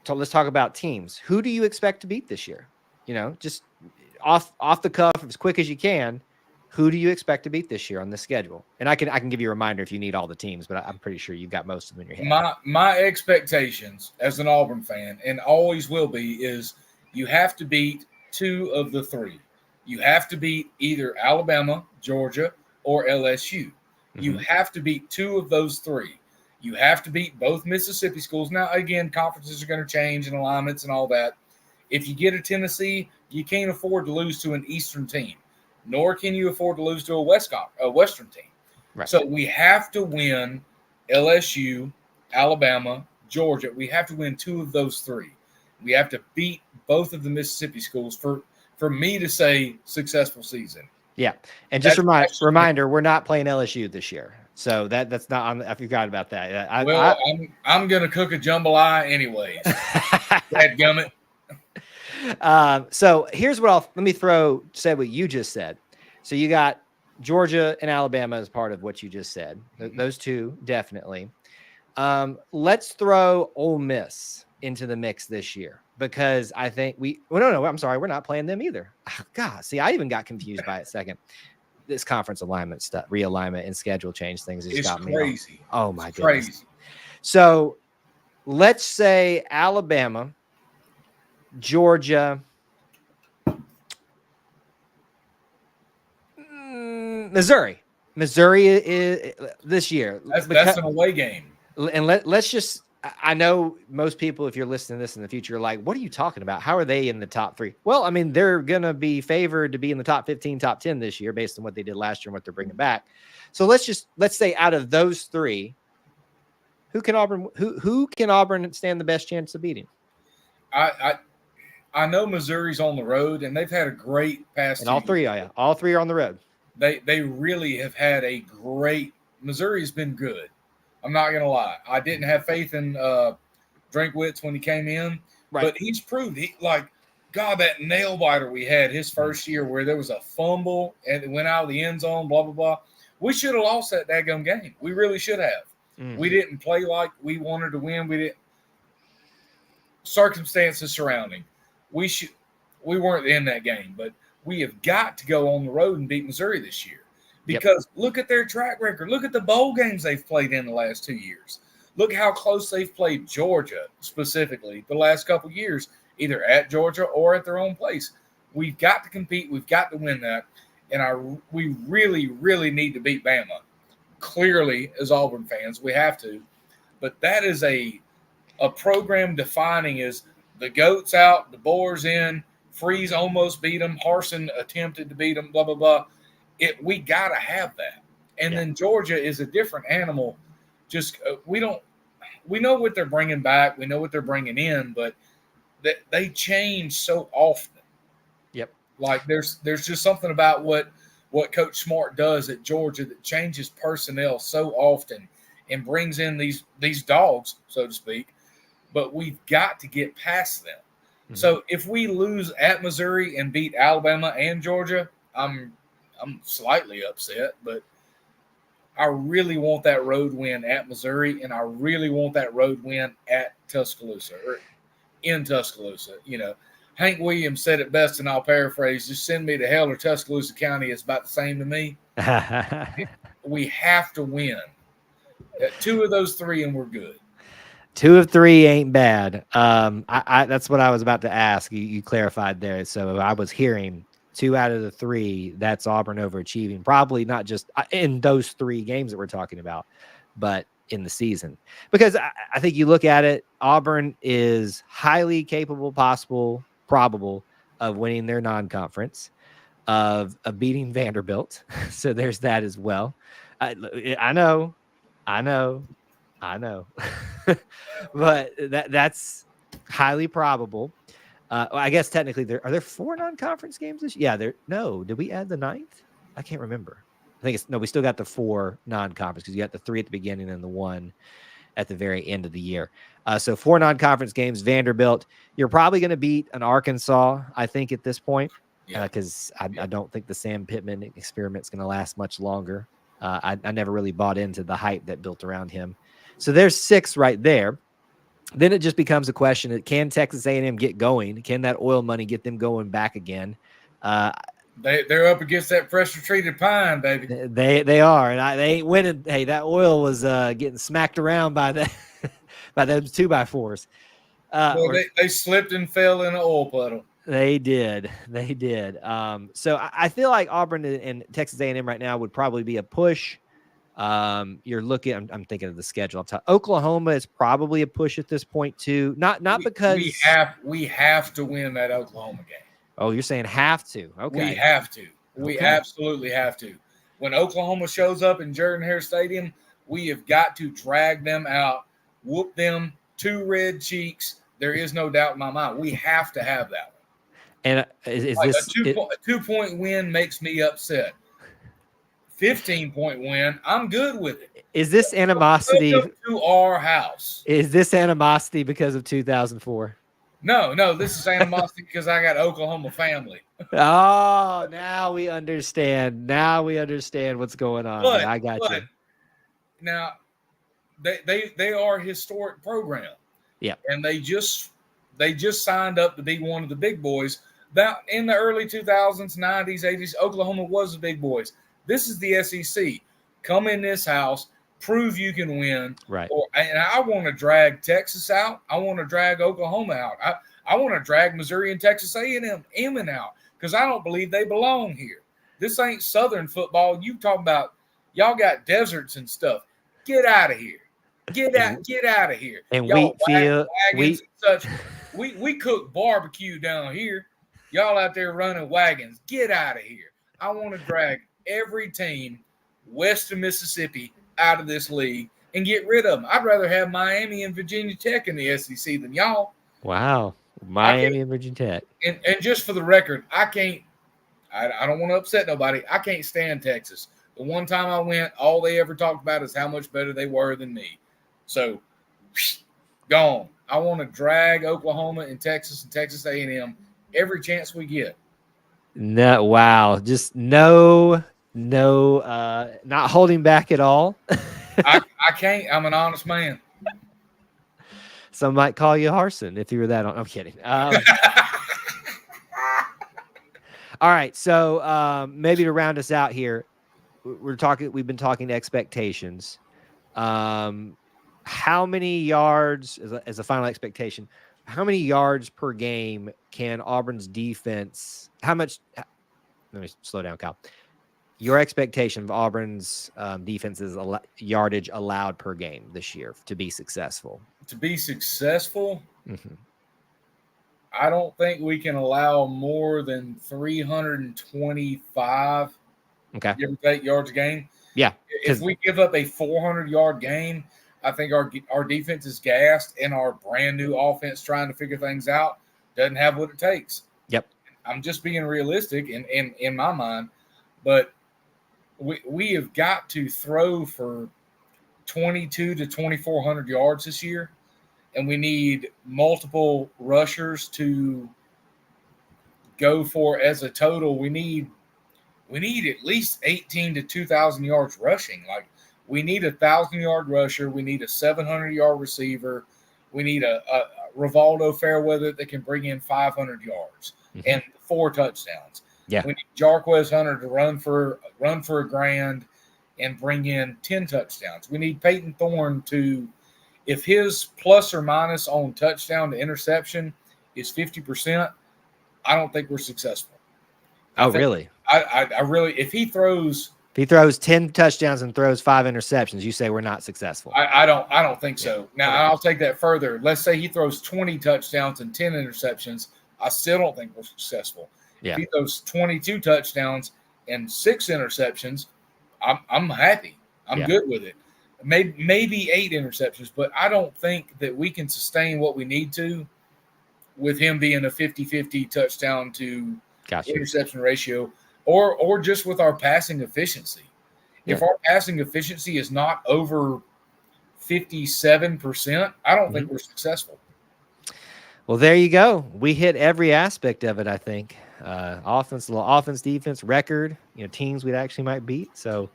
let's talk about teams. Who do you expect to beat this year? Just off the cuff, as quick as you can. Who do you expect to beat this year on the schedule? And I can give you a reminder if you need all the teams, but I'm pretty sure you've got most of them in your head. My expectations as an Auburn fan, and always will be, is you have to beat 2 of the 3. You have to beat either Alabama, Georgia, or LSU. Mm-hmm. You have to beat 2 of those 3. You have to beat both Mississippi schools. Now, again, conferences are going to change and alignments and all that. If you get a Tennessee, you can't afford to lose to an Eastern team, nor can you afford to lose to a Western team. Right. So we have to win LSU, Alabama, Georgia. We have to win 2 of those 3. We have to beat both of the Mississippi schools for me to say successful season. Yeah. And just reminder, we're not playing LSU this year. So that's not on. I forgot about that. I'm going to cook a jambalaya anyways. Dadgummit. So here's what let me say what you just said. So you got Georgia and Alabama as part of what you just said. Those 2, definitely. Let's throw Ole Miss into the mix this year, because I think I'm sorry, we're not playing them either. Oh, God, see, I even got confused by it second. This conference alignment stuff, realignment and schedule change things. It's got crazy. Me oh my goodness. Crazy. So let's say Alabama, Georgia, Missouri is this year. That's an away game. And let's just, I know most people, if you're listening to this in the future, are like, what are you talking about? How are they in the top 3? Well, I mean, they're going to be favored to be in the top 15, top 10 this year based on what they did last year and what they're bringing back. So let's say out of those 3, who can Auburn stand the best chance of beating? I know Missouri's on the road, and they've had a great past. And all 3 are on the road. They really have had a great. Missouri's been good. I'm not going to lie. I didn't have faith in Drinkwitz when he came in, right. But he's proved that nail biter we had his first year where there was a fumble and it went out of the end zone, blah, blah, blah. We should have lost that daggum game. We really should have. Mm-hmm. We didn't play like we wanted to win. We didn't. Circumstances surrounding. We weren't in that game, but we have got to go on the road and beat Missouri this year. Because Look at their track record. Look at the bowl games they've played in the last 2 years. Look how close they've played Georgia specifically the last couple of years, either at Georgia or at their own place. We've got to compete. We've got to win that. And we really, really need to beat Bama. Clearly, as Auburn fans, we have to. But that is a program defining is the goat's out, the boar's in, Freeze almost beat them, Harsin attempted to beat them, blah, blah, blah. We got to have that. And then Georgia is a different animal. Just we know what they're bringing back. We know what they're bringing in, but they change so often. Yep. Like there's just something about what Coach Smart does at Georgia that changes personnel so often and brings in these dogs, so to speak. But we've got to get past them. Mm-hmm. So if we lose at Missouri and beat Alabama and Georgia, I'm slightly upset, but I really want that road win at Missouri, and I really want that road win at Tuscaloosa or in Tuscaloosa. Hank Williams said it best, and I'll paraphrase: "Just send me to hell or Tuscaloosa County is about the same to me." We have to win 2 of those 3, and we're good. 2 of 3 ain't bad. That's what I was about to ask. You clarified there. So I was hearing 2 out of the 3, that's Auburn overachieving. Probably not just in those 3 games that we're talking about, but in the season. Because I think you look at it, Auburn is highly capable, possible, probable of winning their non-conference, of beating Vanderbilt. So there's that as well. I know, but that's highly probable. I guess technically are there 4 non-conference games this year? Yeah, no. Did we add the 9th? I can't remember. I think we still got the 4 non-conference because you got the 3 at the beginning and the 1 at the very end of the year. So 4 non-conference games. Vanderbilt, you're probably going to beat an Arkansas, I think, at this point, because I don't think the Sam Pittman experiment is going to last much longer. I never really bought into the hype that built around him. So there's 6 right there. Then it just becomes a question of, can Texas A&M get going? Can that oil money get them going back again? They're up against that pressure treated pine, baby. They are, and they ain't winning. Hey, that oil was getting smacked around by those 2x4s. They slipped and fell in an oil puddle. They did. So I feel like Auburn and Texas A&M right now would probably be a push. You're looking. I'm thinking of the schedule. Oklahoma is probably a push at this point too. Not because we have to win that Oklahoma game. Oh, you're saying have to? Okay, we have to. We absolutely have to. When Oklahoma shows up in Jordan-Hare Stadium, we have got to drag them out, whoop them 2 red cheeks. There is no doubt in my mind. We have to have that one. And is like this a 2-point win makes me upset? 15-point win, I'm good with it. Is this animosity to our house? Is this animosity because of 2004? No, this is animosity because I got Oklahoma family. Oh, now we understand. What's going on. I got you. Now, they are a historic program. Yeah, and they just signed up to be one of the big boys. That in the early 2000s, 90s, 80s, Oklahoma was the big boys. This is the SEC. Come in this house, prove you can win. Right. And I want to drag Texas out. I want to drag Oklahoma out. I want to drag Missouri and Texas A&M out because I don't believe they belong here. This ain't Southern football. You talking about y'all got deserts and stuff. Get out of here. Get out of here. And y'all Wheatfield, and such. We cook barbecue down here. Y'all out there running wagons. Get out of here. I want to drag every team west of Mississippi out of this league and get rid of them. I'd rather have Miami and Virginia Tech in the SEC than y'all. Wow. Miami and Virginia Tech. And just for the record, I don't want to upset nobody. I can't stand Texas. The one time I went, all they ever talked about is how much better they were than me. So, gone. I want to drag Oklahoma and Texas A&M every chance we get. No, wow. Just no, not holding back at all. I can't. I'm an honest man. Some might call you Harson if you were that. I'm kidding. All right. So maybe to round us out here, we've been talking expectations. How many yards as a final expectation? How many yards per game can Auburn's defense? How much? Let me slow down, Kyle. Your expectation of Auburn's defense's yardage allowed per game this year to be successful. To be successful, mm-hmm. I don't think we can allow more than 325. Okay, give or take yards a game. Yeah, if we give up a 400-yard game, I think our defense is gassed, and our brand new offense trying to figure things out doesn't have what it takes. Yep, I'm just being realistic in my mind, but we have got to throw for 2,200 to 2,400 yards this year, and we need multiple rushers to go for as a total. We need at least 18 to 2,000 yards rushing. Like, we need a 1,000-yard rusher. We need a 700-yard receiver. We need a Rivaldo Fairweather that can bring in 500 yards and 4 touchdowns. Yeah, we need Jarquez Hunter to run for a grand and bring in 10 touchdowns. We need Peyton Thorne to, if his plus or minus on touchdown to interception is 50%, I don't think we're successful. Oh, really? I really, if he throws If he throws 10 touchdowns and throws 5 interceptions, you say we're not successful. I don't think so. Now, Okay. I'll take that further. Let's say he throws 20 touchdowns and 10 interceptions. I still don't think we're successful. Yeah. If he throws 22 touchdowns and 6 interceptions, I'm happy. I'm good with it. Maybe 8 interceptions, but I don't think that we can sustain what we need to with him being a 50-50 touchdown to interception ratio, or just with our passing efficiency. Yeah. If our passing efficiency is not over 57%, I don't think we're successful. Well, there you go. We hit every aspect of it, I think. Offense, defense, record, teams we actually might beat. So,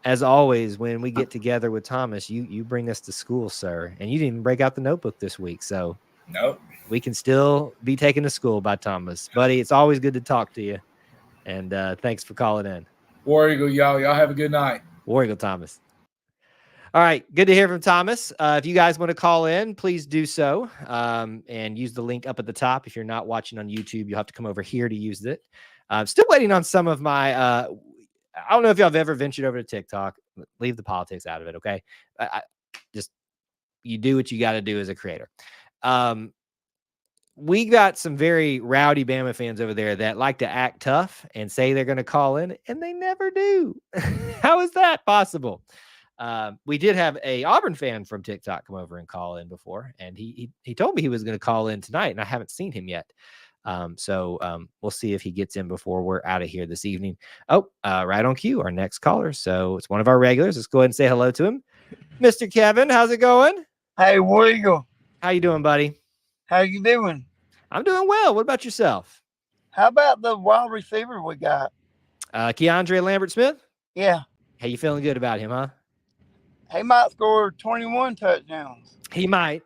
as always, when we get together with Thomas, you bring us to school, sir. And you didn't even break out the notebook this week. So, nope. We can still be taken to school by Thomas. Buddy, it's always good to talk to you. And thanks for calling in. War Eagle, y'all have a good night. War Eagle Thomas. All right, good to hear from Thomas. If you guys want to call in, please do so, and use the link up at the top. If you're not watching on YouTube, you'll have to come over here to use it. I'm still waiting on some of my I don't know if y'all have ever ventured over to TikTok. Leave the politics out of it, okay? Just you do what you got to do as a creator. We got some very rowdy Bama fans over there that like to act tough and say they're going to call in, and they never do. How is that possible? We did have a Auburn fan from TikTok come over and call in before, and he told me he was going to call in tonight, and I haven't seen him yet. So we'll see if he gets in before we're out of here this evening. Oh, right on cue, our next caller. So it's one of our regulars. Let's go ahead and say hello to him. Mr. Kevin, how's it going? Hey, War Eagle. How you doing, buddy? How you doing? I'm doing well. What about yourself? How about the wide receiver we got? Keandre Lambert-Smith? Yeah. Hey, you feeling good about him, huh? He might score 21 touchdowns. He might.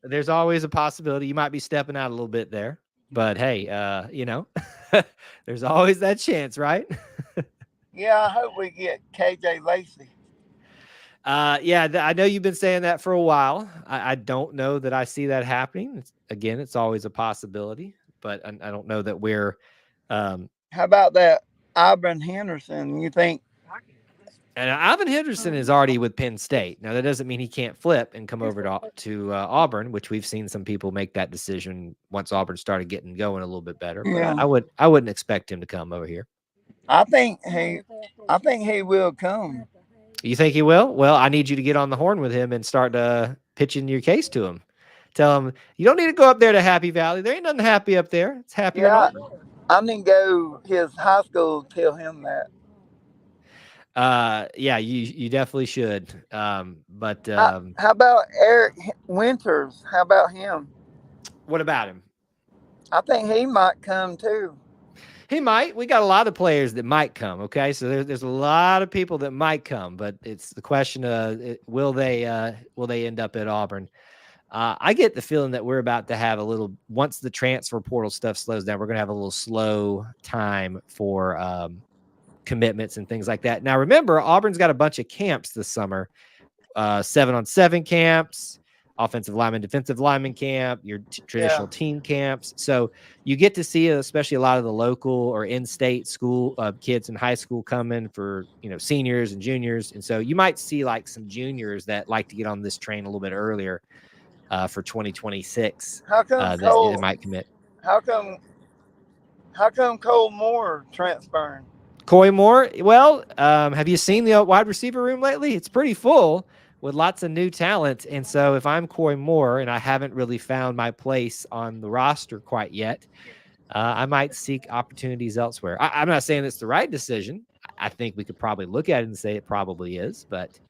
There's always a possibility. You might be stepping out a little bit there. But, hey, there's always that chance, right? Yeah, I hope we get KJ Lacey. I know you've been saying that for a while. I don't know that I see that happening. It's always a possibility, but I don't know that we're. How about that Auburn Henderson? You think? And Ivan Henderson is already with Penn State. Now, that doesn't mean he can't flip and come over to Auburn, which we've seen some people make that decision once Auburn started getting going a little bit better. Yeah. But I wouldn't expect him to come over here. I think he will come. You think he will? Well, I need you to get on the horn with him and start pitching your case to him. Tell him you don't need to go up there to Happy Valley. There ain't nothing happy up there. It's happy. Yeah, I need to go his high school. Tell him that. Yeah, you definitely should. How about Eric Winters? How about him? What about him? I think he might come too. He might. We got a lot of players that might come. Okay, so there's a lot of people that might come, but it's the question of will they end up at Auburn? I get the feeling that we're about to have once the transfer portal stuff slows down, we're going to have a little slow time for commitments and things like that. Now, remember, Auburn's got a bunch of camps this summer, 7-on-7 camps, offensive lineman, defensive lineman camp, your traditional team camps. So you get to see, especially a lot of the local or in-state school kids in high school coming for, seniors and juniors. And so you might see like some juniors that like to get on this train a little bit earlier for 2026. How come they might commit? How come Cole Moore transferring? Coy Moore. Well, have you seen the wide receiver room lately? It's pretty full with lots of new talent. And so if I'm Coy Moore and I haven't really found my place on the roster quite yet, I might seek opportunities elsewhere. I'm not saying it's the right decision. I think we could probably look at it and say it probably is. But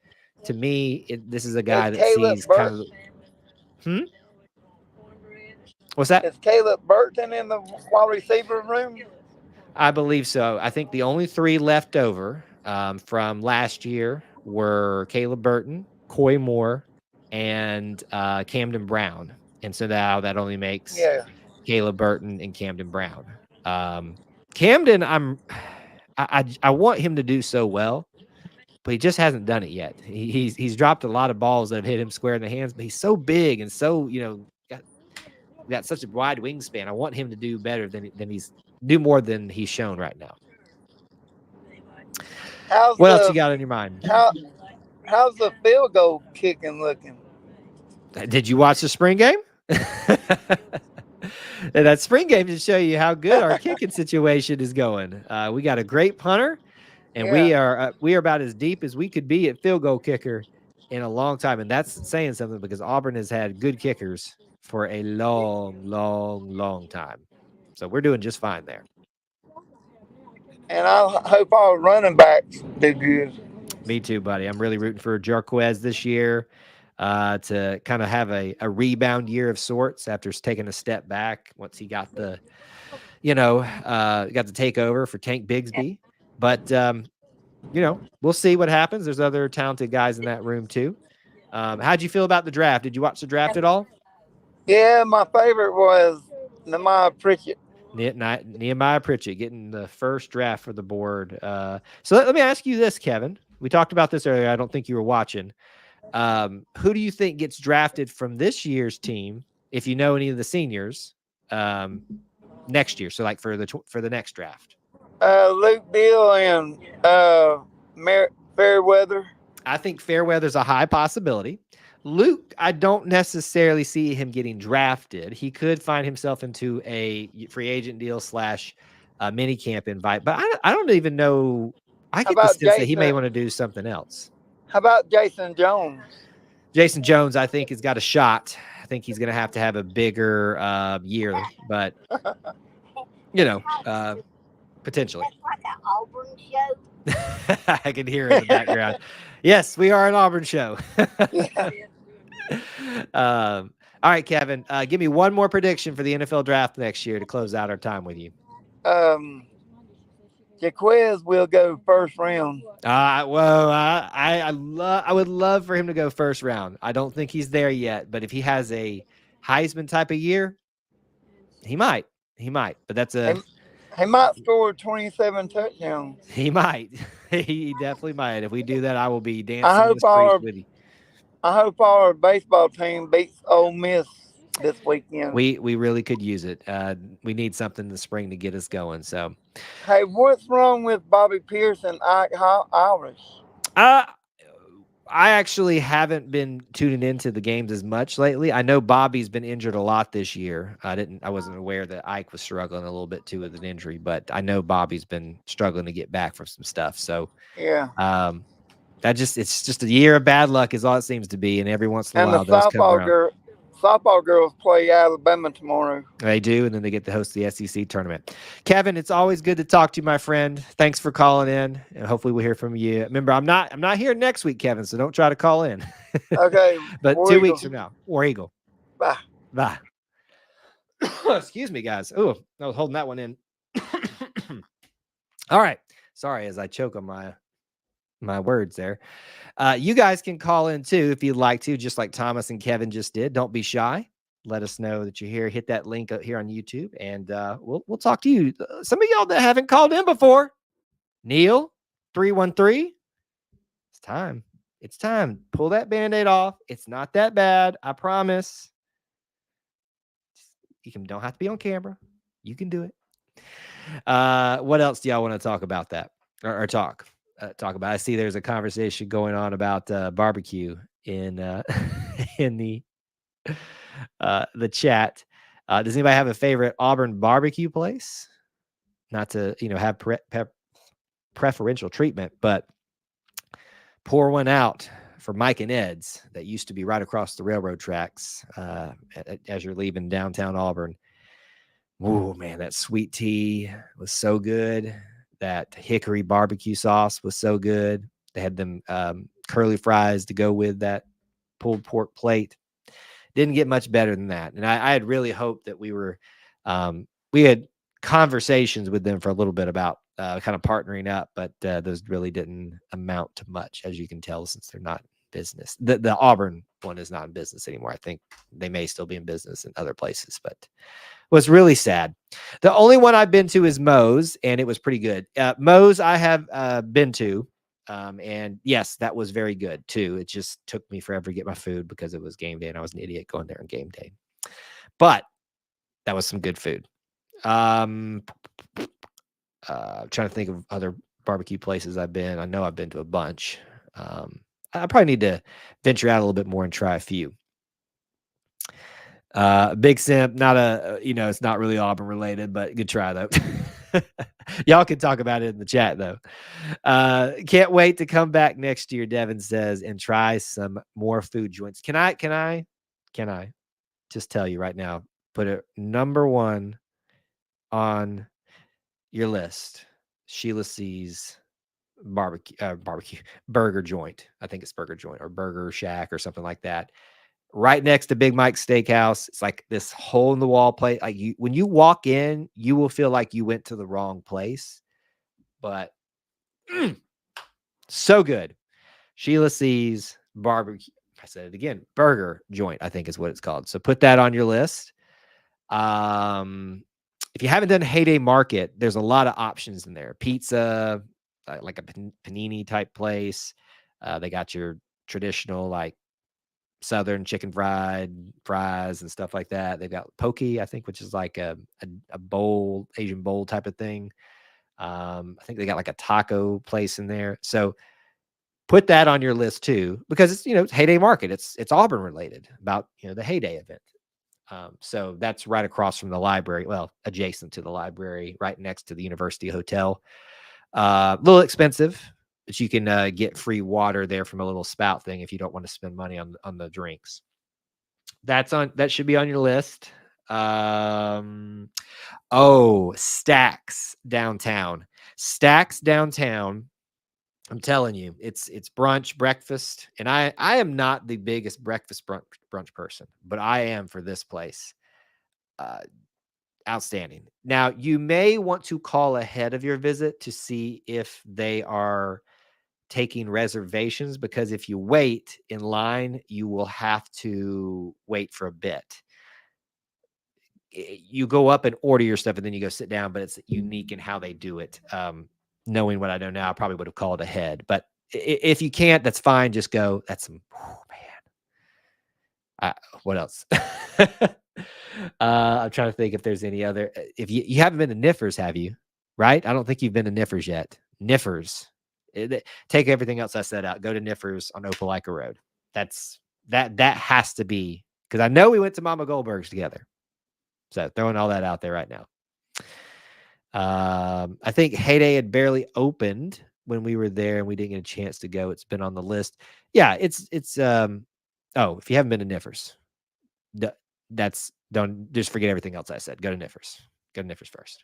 to me, this is a guy that sees kind of. What's that? Is Caleb Burton in the wide receiver room? I believe so. I think the only 3 left over from last year were Caleb Burton, Coy Moore, and Camden Brown. And so now that only makes Caleb Burton and Camden Brown. Camden, I want him to do so well, but he just hasn't done it yet. He's dropped a lot of balls that have hit him square in the hands, but he's so big and so, got such a wide wingspan. I want him to do better than do more than he's shown right now. How's What else you the got on your mind? how how's the field goal kicking looking? Did you watch the spring game? And that spring game to show you how good our kicking situation is going. We got a great punter, and we Yeah. are about as deep as we could be at field goal kicker in a long time, and that's saying something because Auburn has had good kickers for a long, long, long time. So we're doing just fine there. And I hope our running backs do good. Me too, buddy. I'm really rooting for Jarquez this year to kind of have a rebound year of sorts after taking a step back once he got the, got to take over for Tank Bigsby. But, we'll see what happens. There's other talented guys in that room too. How'd you feel about the draft? Did you watch the draft at all? Yeah, my favorite was Nehemiah Pritchett. Nehemiah Pritchett getting the first draft for the board. So let me ask you this, Kevin. We talked about this earlier. I don't think you were watching. Who do you think gets drafted from this year's team, if you know any of the seniors, next year? So like for the next draft. Luke Deal and Fairweather. I think Fairweather's a high possibility. Luke, I don't necessarily see him getting drafted. He could find himself into a free agent deal / mini camp invite, but I don't even know. I get the sense that he may want to do something else. How about Jason Jones? Jason Jones, I think, has got a shot. I think he's going to have a bigger year, but potentially. Like an Auburn show. I can hear it in the background. Yes, we are an Auburn show. All right, Kevin, give me one more prediction for the NFL draft next year to close out our time with you. Jaquez will go first round. Well, I would love for him to go first round. I don't think he's there yet, but if he has a Heisman type of year, he might. But that's he might score 27 touchdowns. He might. He definitely might. If we do that, I will be dancing in the streets with you. I hope our baseball team beats Ole Miss this weekend. We really could use it. We need something in the spring to get us going. So, hey, what's wrong with Bobby Pierce and Ike Irish? I actually haven't been tuning into the games as much lately. I know Bobby's been injured a lot this year. I wasn't aware that Ike was struggling a little bit too with an injury, but I know Bobby's been struggling to get back from some stuff. So yeah, it's just a year of bad luck is all it seems to be, and every once in a while those come around. Softball girls play Alabama tomorrow. They do, and then they get to host the SEC tournament. Kevin, it's always good to talk to you, my friend. Thanks for calling in, and hopefully we'll hear from you. Remember, I'm not here next week, Kevin, so don't try to call in. Okay. But War 2 Eagle. weeks from now, War Eagle. Bye. Excuse me, guys. Oh, I was holding that one in. All right. Sorry, as I choke on my words there. You guys can call in too if you'd like to, just like Thomas and Kevin just did. Don't be shy. Let us know that you're here. Hit that link up here on YouTube, and we'll talk to you. Some of y'all that haven't called in before, Neil 313. It's time. It's time. Pull that Band-Aid off. It's not that bad. I promise. Don't have to be on camera. You can do it. What else do y'all want to talk about that or talk about? I see there's a conversation going on about barbecue in in the chat. Does anybody have a favorite Auburn barbecue place? Not to have preferential treatment, but pour one out for Mike and Ed's that used to be right across the railroad tracks as you're leaving downtown Auburn. Oh man, that sweet tea was so good. That hickory barbecue sauce was so good. They had them curly fries to go with that pulled pork plate. Didn't get much better than that. And I had really hoped that we had conversations with them for a little bit about kind of partnering up, but those really didn't amount to much, as you can tell, since they're not in business. The Auburn one is not in business anymore. I think they may still be in business in other places, but was really sad. The only one I've been to is Moe's, and it was pretty good. Moe's I have been to, and yes, that was very good too. It just took me forever to get my food because it was game day, and I was an idiot going there on game day. But that was some good food. Trying to think of other barbecue places I've been. I know I've been to a bunch. I probably need to venture out a little bit more and try a few. Big Simp, not a, it's not really Auburn related, but good try though. Y'all can talk about it in the chat though. Can't wait to come back next year, Devin says, and try some more food joints. Can I just tell you right now, put it number 1 on your list? Sheila C's barbecue burger joint. I think it's burger joint or burger shack or something like that. Right next to Big Mike's Steakhouse. It's like this hole in the wall place. Like when you walk in, you will feel like you went to the wrong place. But so good. Sheila C's barbecue. I said it again. Burger joint, I think is what it's called. So put that on your list. If you haven't done Heyday Market, there's a lot of options in there. Pizza, like a panini type place. They got your traditional like Southern chicken fries and stuff like that. They've got poke, I think, which is like a bowl, Asian bowl type of thing. I think they got like a taco place in there. So put that on your list too, because it's Heyday Market. It's Auburn related about the Heyday event. So that's right across from the library. Well, adjacent to the library, right next to the University Hotel. A little expensive, but you can get free water there from a little spout thing if you don't want to spend money on the drinks. That should be on your list. Stacks downtown. Stacks downtown. I'm telling you, it's brunch, breakfast, and I am not the biggest breakfast brunch person, but I am for this place. Outstanding. Now, you may want to call ahead of your visit to see if they are taking reservations, because if you wait in line, you will have to wait for a bit. You go up and order your stuff and then you go sit down, but it's unique in how they do it. Knowing what I know now, I probably would have called ahead, but if you can't, that's fine. Just go. That's some, man. What else? I'm trying to think if there's any other. If you haven't been to Niffers, have you? Right? I don't think you've been to Niffers yet. Niffers. Take everything else I said out. Go to Niffers on Opelika Road. That has to be, because I know we went to Mama Goldberg's together. So throwing all that out there right now. I think Heyday had barely opened when we were there and we didn't get a chance to go. It's been on the list. Yeah, it's if you haven't been to Niffers, don't just forget everything else I said. Go to Niffers. Go to Niffers first.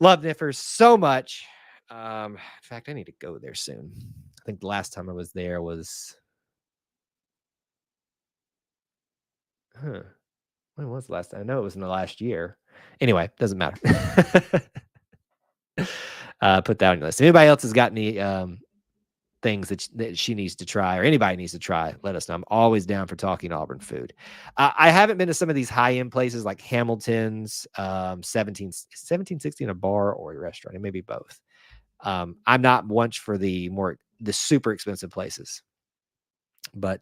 Love Niffers so much. In fact, I need to go there soon. I think the last time I was there was when was the last time? I know it was in the last year. Anyway, doesn't matter. Put that on your list. If anybody else has got any things that she needs to try or anybody needs to try, let us know. I'm always down for talking Auburn food. I haven't been to some of these high-end places like Hamilton's, 1716, a bar or a restaurant, and maybe both. I'm not much for the super expensive places, but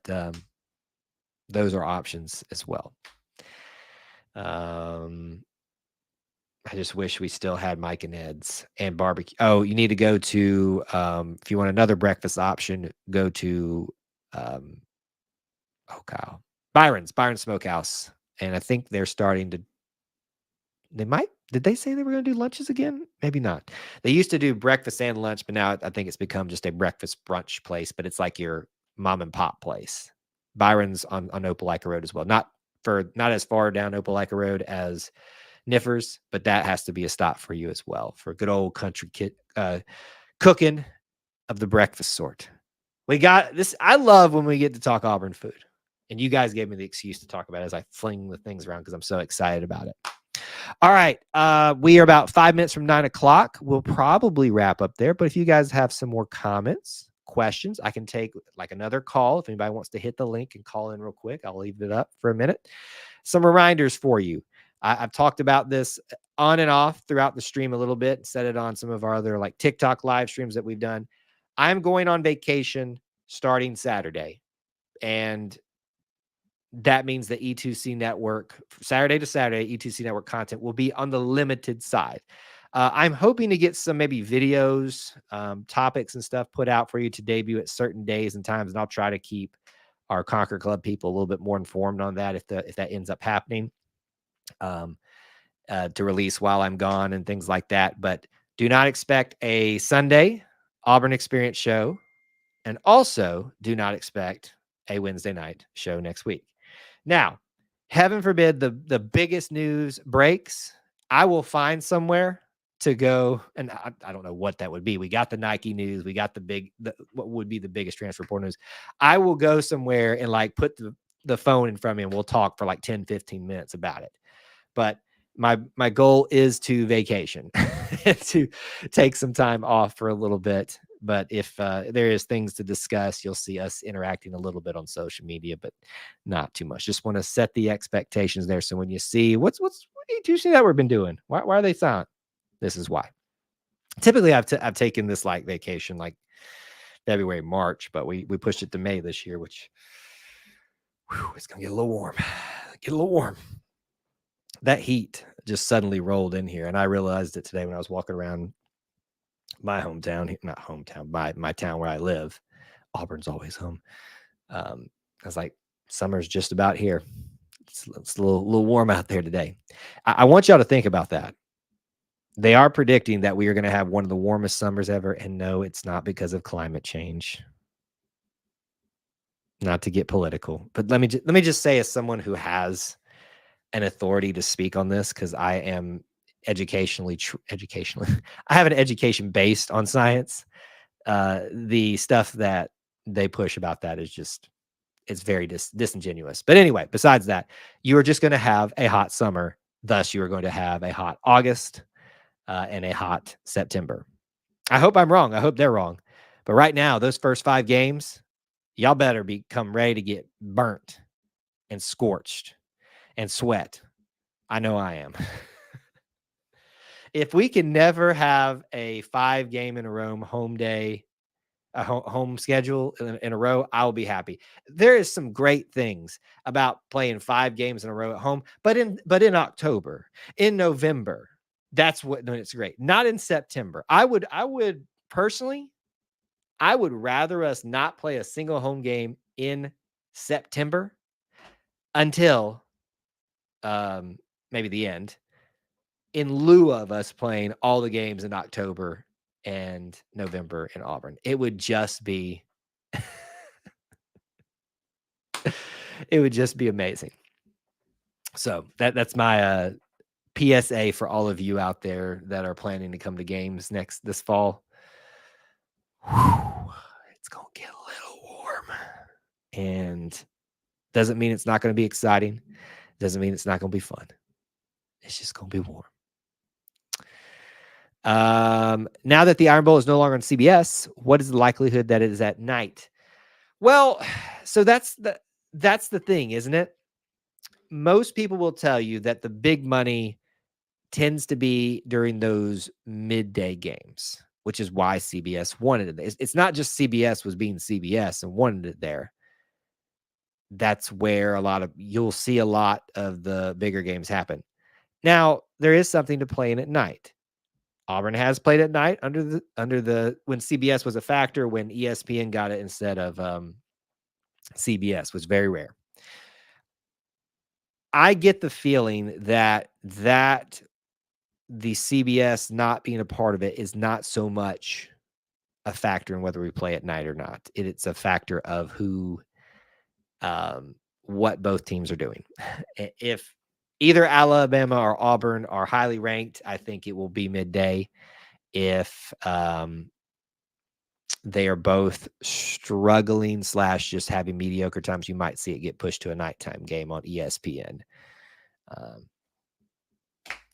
those are options as well. I just wish we still had Mike and Ed's and barbecue. Oh, you need to go to, if you want another breakfast option, go to, Byron's Smokehouse. And I think they're starting to, did they say they were going to do lunches again? Maybe not. They used to do breakfast and lunch, but now I think it's become just a breakfast brunch place, but it's like your mom and pop place. Byron's on Opelika Road as well. Not as far down Opelika Road as Niffers, but that has to be a stop for you as well for good old country cooking of the breakfast sort. We got this. I love when we get to talk Auburn food, and you guys gave me the excuse to talk about it as I fling the things around because I'm so excited about it. All right. We are about 5 minutes from 9:00. We'll probably wrap up there, but if you guys have some more comments, questions, I can take like another call. If anybody wants to hit the link and call in real quick, I'll leave it up for a minute. Some reminders for you. I've talked about this on and off throughout the stream a little bit, set it on some of our other like TikTok live streams that we've done. I'm going on vacation starting Saturday, and that means the E2C network, Saturday to Saturday, E2C network content will be on the limited side. I'm hoping to get some maybe videos, topics and stuff put out for you to debut at certain days and times, and I'll try to keep our Conquer Club people a little bit more informed on that if that ends up happening, to release while I'm gone and things like that. But do not expect a Sunday Auburn Experience show, and also do not expect a Wednesday night show next week. Now, heaven forbid the biggest news breaks. I will find somewhere to go, and I don't know what that would be. We got the Nike news. We got what would be the biggest transfer portal news. I will go somewhere and like put the phone in front of me and we'll talk for like 10, 15 minutes about it. But my goal is to vacation, to take some time off for a little bit. But if there is things to discuss, you'll see us interacting a little bit on social media, but not too much. Just want to set the expectations there. So when you see what do you see that we've been doing? Why are they silent? This is why. Typically, I've taken this like vacation like February, March, but we pushed it to May this year, which it's gonna get a little warm. That heat just suddenly rolled in here, and I realized it today when I was walking around my hometown, not hometown, my town where I live. Auburn's always home. I was like, summer's just about here. It's a little warm out there today. I want y'all to think about that. They are predicting that we are going to have one of the warmest summers ever, and no, it's not because of climate change. Not to get political, but let me just say, as someone who has an authority to speak on this, because I am educationally, I have an education based on science. The stuff that they push about that is just, it's very disingenuous. But anyway, besides that, you are just going to have a hot summer. Thus, you are going to have a hot August and a hot September. I hope I'm wrong. I hope they're wrong. But right now, those first 5 games, y'all better become ready to get burnt and scorched and sweat. I know I am. If we can never have a 5 game in a row home day, a home schedule in a row, I'll be happy. There is some great things about playing 5 games in a row at home, but in October, in November, that's when it's great. Not in September. I would personally, I would rather us not play a single home game in September until maybe the end, in lieu of us playing all the games in October and November in Auburn. It would just be it would just be amazing. So that's my PSA for all of you out there that are planning to come to games this fall. It's gonna get a little warm, and doesn't mean it's not going to be exciting. Doesn't mean it's not going to be fun. It's just going to be warm. Now that the Iron Bowl is no longer on CBS, what is the likelihood that it is at night? Well, so that's the thing, isn't it? Most people will tell you that the big money tends to be during those midday games, which is why CBS wanted it. It's not just CBS was being CBS and wanted it there. That's where you'll see a lot of the bigger games happen. Now, there is something to playing at night. Auburn has played at night under the when CBS was a factor, when ESPN got it instead of CBS, was very rare. I get the feeling that the CBS not being a part of it is not so much a factor in whether we play at night or not. It's a factor of what both teams are doing. If either Alabama or Auburn are highly ranked, I think it will be midday. If they are both struggling / just having mediocre times, you might see it get pushed to a nighttime game on ESPN.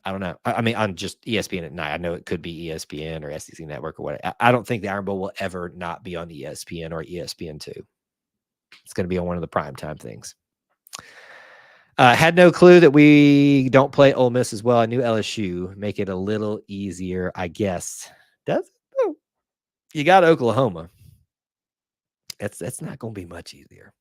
I don't know. I mean, on just ESPN at night. I know it could be ESPN or SEC Network or whatever. I don't think the Iron Bowl will ever not be on ESPN or ESPN2. It's going to be on one of the primetime things. Had no clue that we don't play Ole Miss as well. I knew LSU. Make it a little easier, I guess. Does it? Oh. You got Oklahoma. That's not going to be much easier.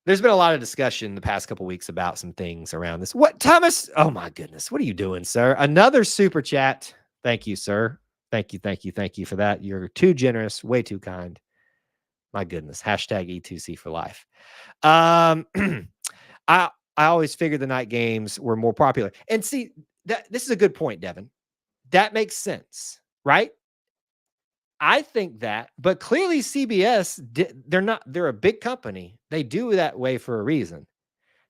There's been a lot of discussion the past couple weeks about some things around this. What, Thomas? Oh my goodness. What are you doing, sir? Another super chat. Thank you, sir. Thank you for that. You're too generous, way too kind. My goodness. Hashtag E2C for life. I always figured the night games were more popular. And see, this is a good point, Devin. That makes sense, right? I think that, but clearly CBS, they're a big company. They do that way for a reason.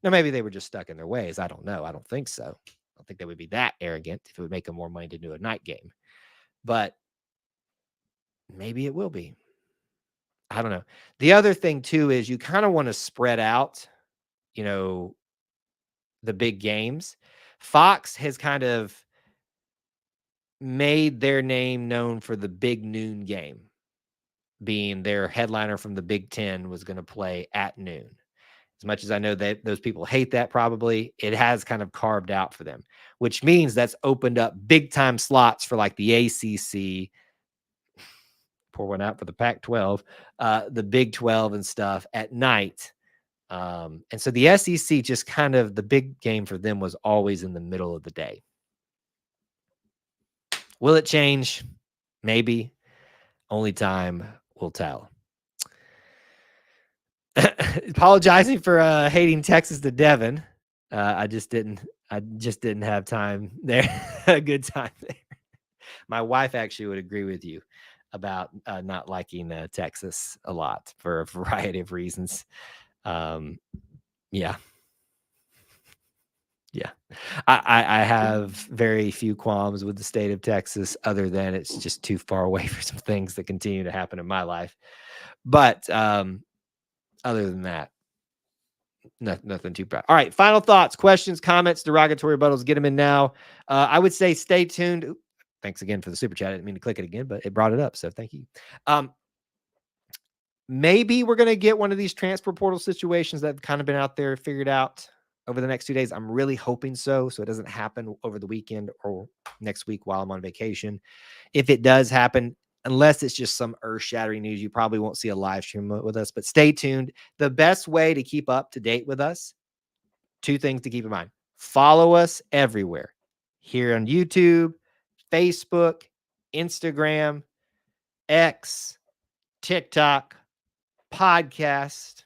Now, maybe they were just stuck in their ways. I don't know. I don't think so. I don't think they would be that arrogant if it would make them more money to do a night game. But maybe it will be. I don't know. The other thing, too, is you kind of want to spread out, the big games. Fox has kind of made their name known for the big noon game, being their headliner from the Big Ten was going to play at noon. As much as I know that those people hate that, probably, it has kind of carved out for them, which means that's opened up big time slots for like the ACC. Pour one out for the Pac-12, the Big 12 and stuff at night. And so the SEC just kind of, the big game for them was always in the middle of the day. Will it change? Maybe. Only time will tell. Apologizing for hating Texas to Devin. I just didn't have time there. A good time there. My wife actually would agree with you about not liking Texas a lot for a variety of reasons. Yeah. I have very few qualms with the state of Texas, other than it's just too far away for some things that continue to happen in my life. But other than that, nothing too bad. All right, final thoughts, questions, comments, derogatory rebuttals. Get them in now. I would say stay tuned. Ooh, thanks again for the super chat. I didn't mean to click it again, but it brought it up, so thank you. Maybe we're going to get one of these transfer portal situations that have kind of been out there figured out over the next 2 days. I'm really hoping so it doesn't happen over the weekend or next week while I'm on vacation. If it does happen, unless it's just some earth-shattering news, you probably won't see a live stream with us, but stay tuned. The best way to keep up to date with us, 2 things to keep in mind. Follow us everywhere. Here on YouTube, Facebook, Instagram, X, TikTok, podcast,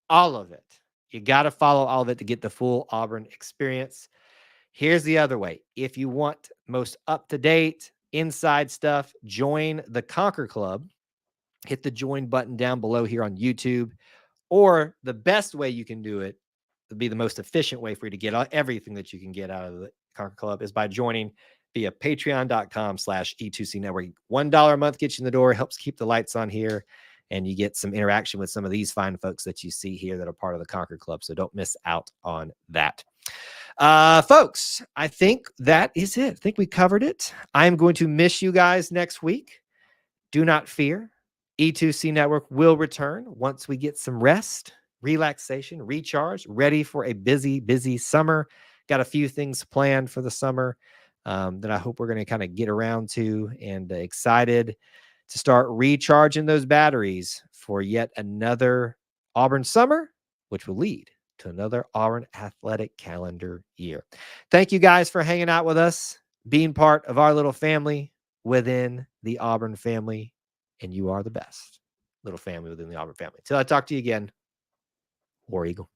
all of it. You got to follow all of it to get the full Auburn experience. Here's the other way. If you want most up-to-date inside stuff, join the Conquer Club. Hit the join button down below here on YouTube. Or the best way you can do it, to be the most efficient way for you to get everything that you can get out of the Conquer Club, is by joining via patreon.com/E2C Network. $1 a month gets you in the door, helps keep the lights on here, and you get some interaction with some of these fine folks that you see here that are part of the Conquer Club. So don't miss out on that. Folks, I think that is it. I think we covered it. I'm going to miss you guys next week. Do not fear. E2C Network will return once we get some rest, relaxation, recharge, ready for a busy, busy summer. Got a few things planned for the summer that I hope we're going to kind of get around to, and excited to start recharging those batteries for yet another Auburn summer, which will lead to another Auburn athletic calendar year. Thank you guys for hanging out with us, being part of our little family within the Auburn family. And you are the best little family within the Auburn family. Till I talk to you again, War Eagle.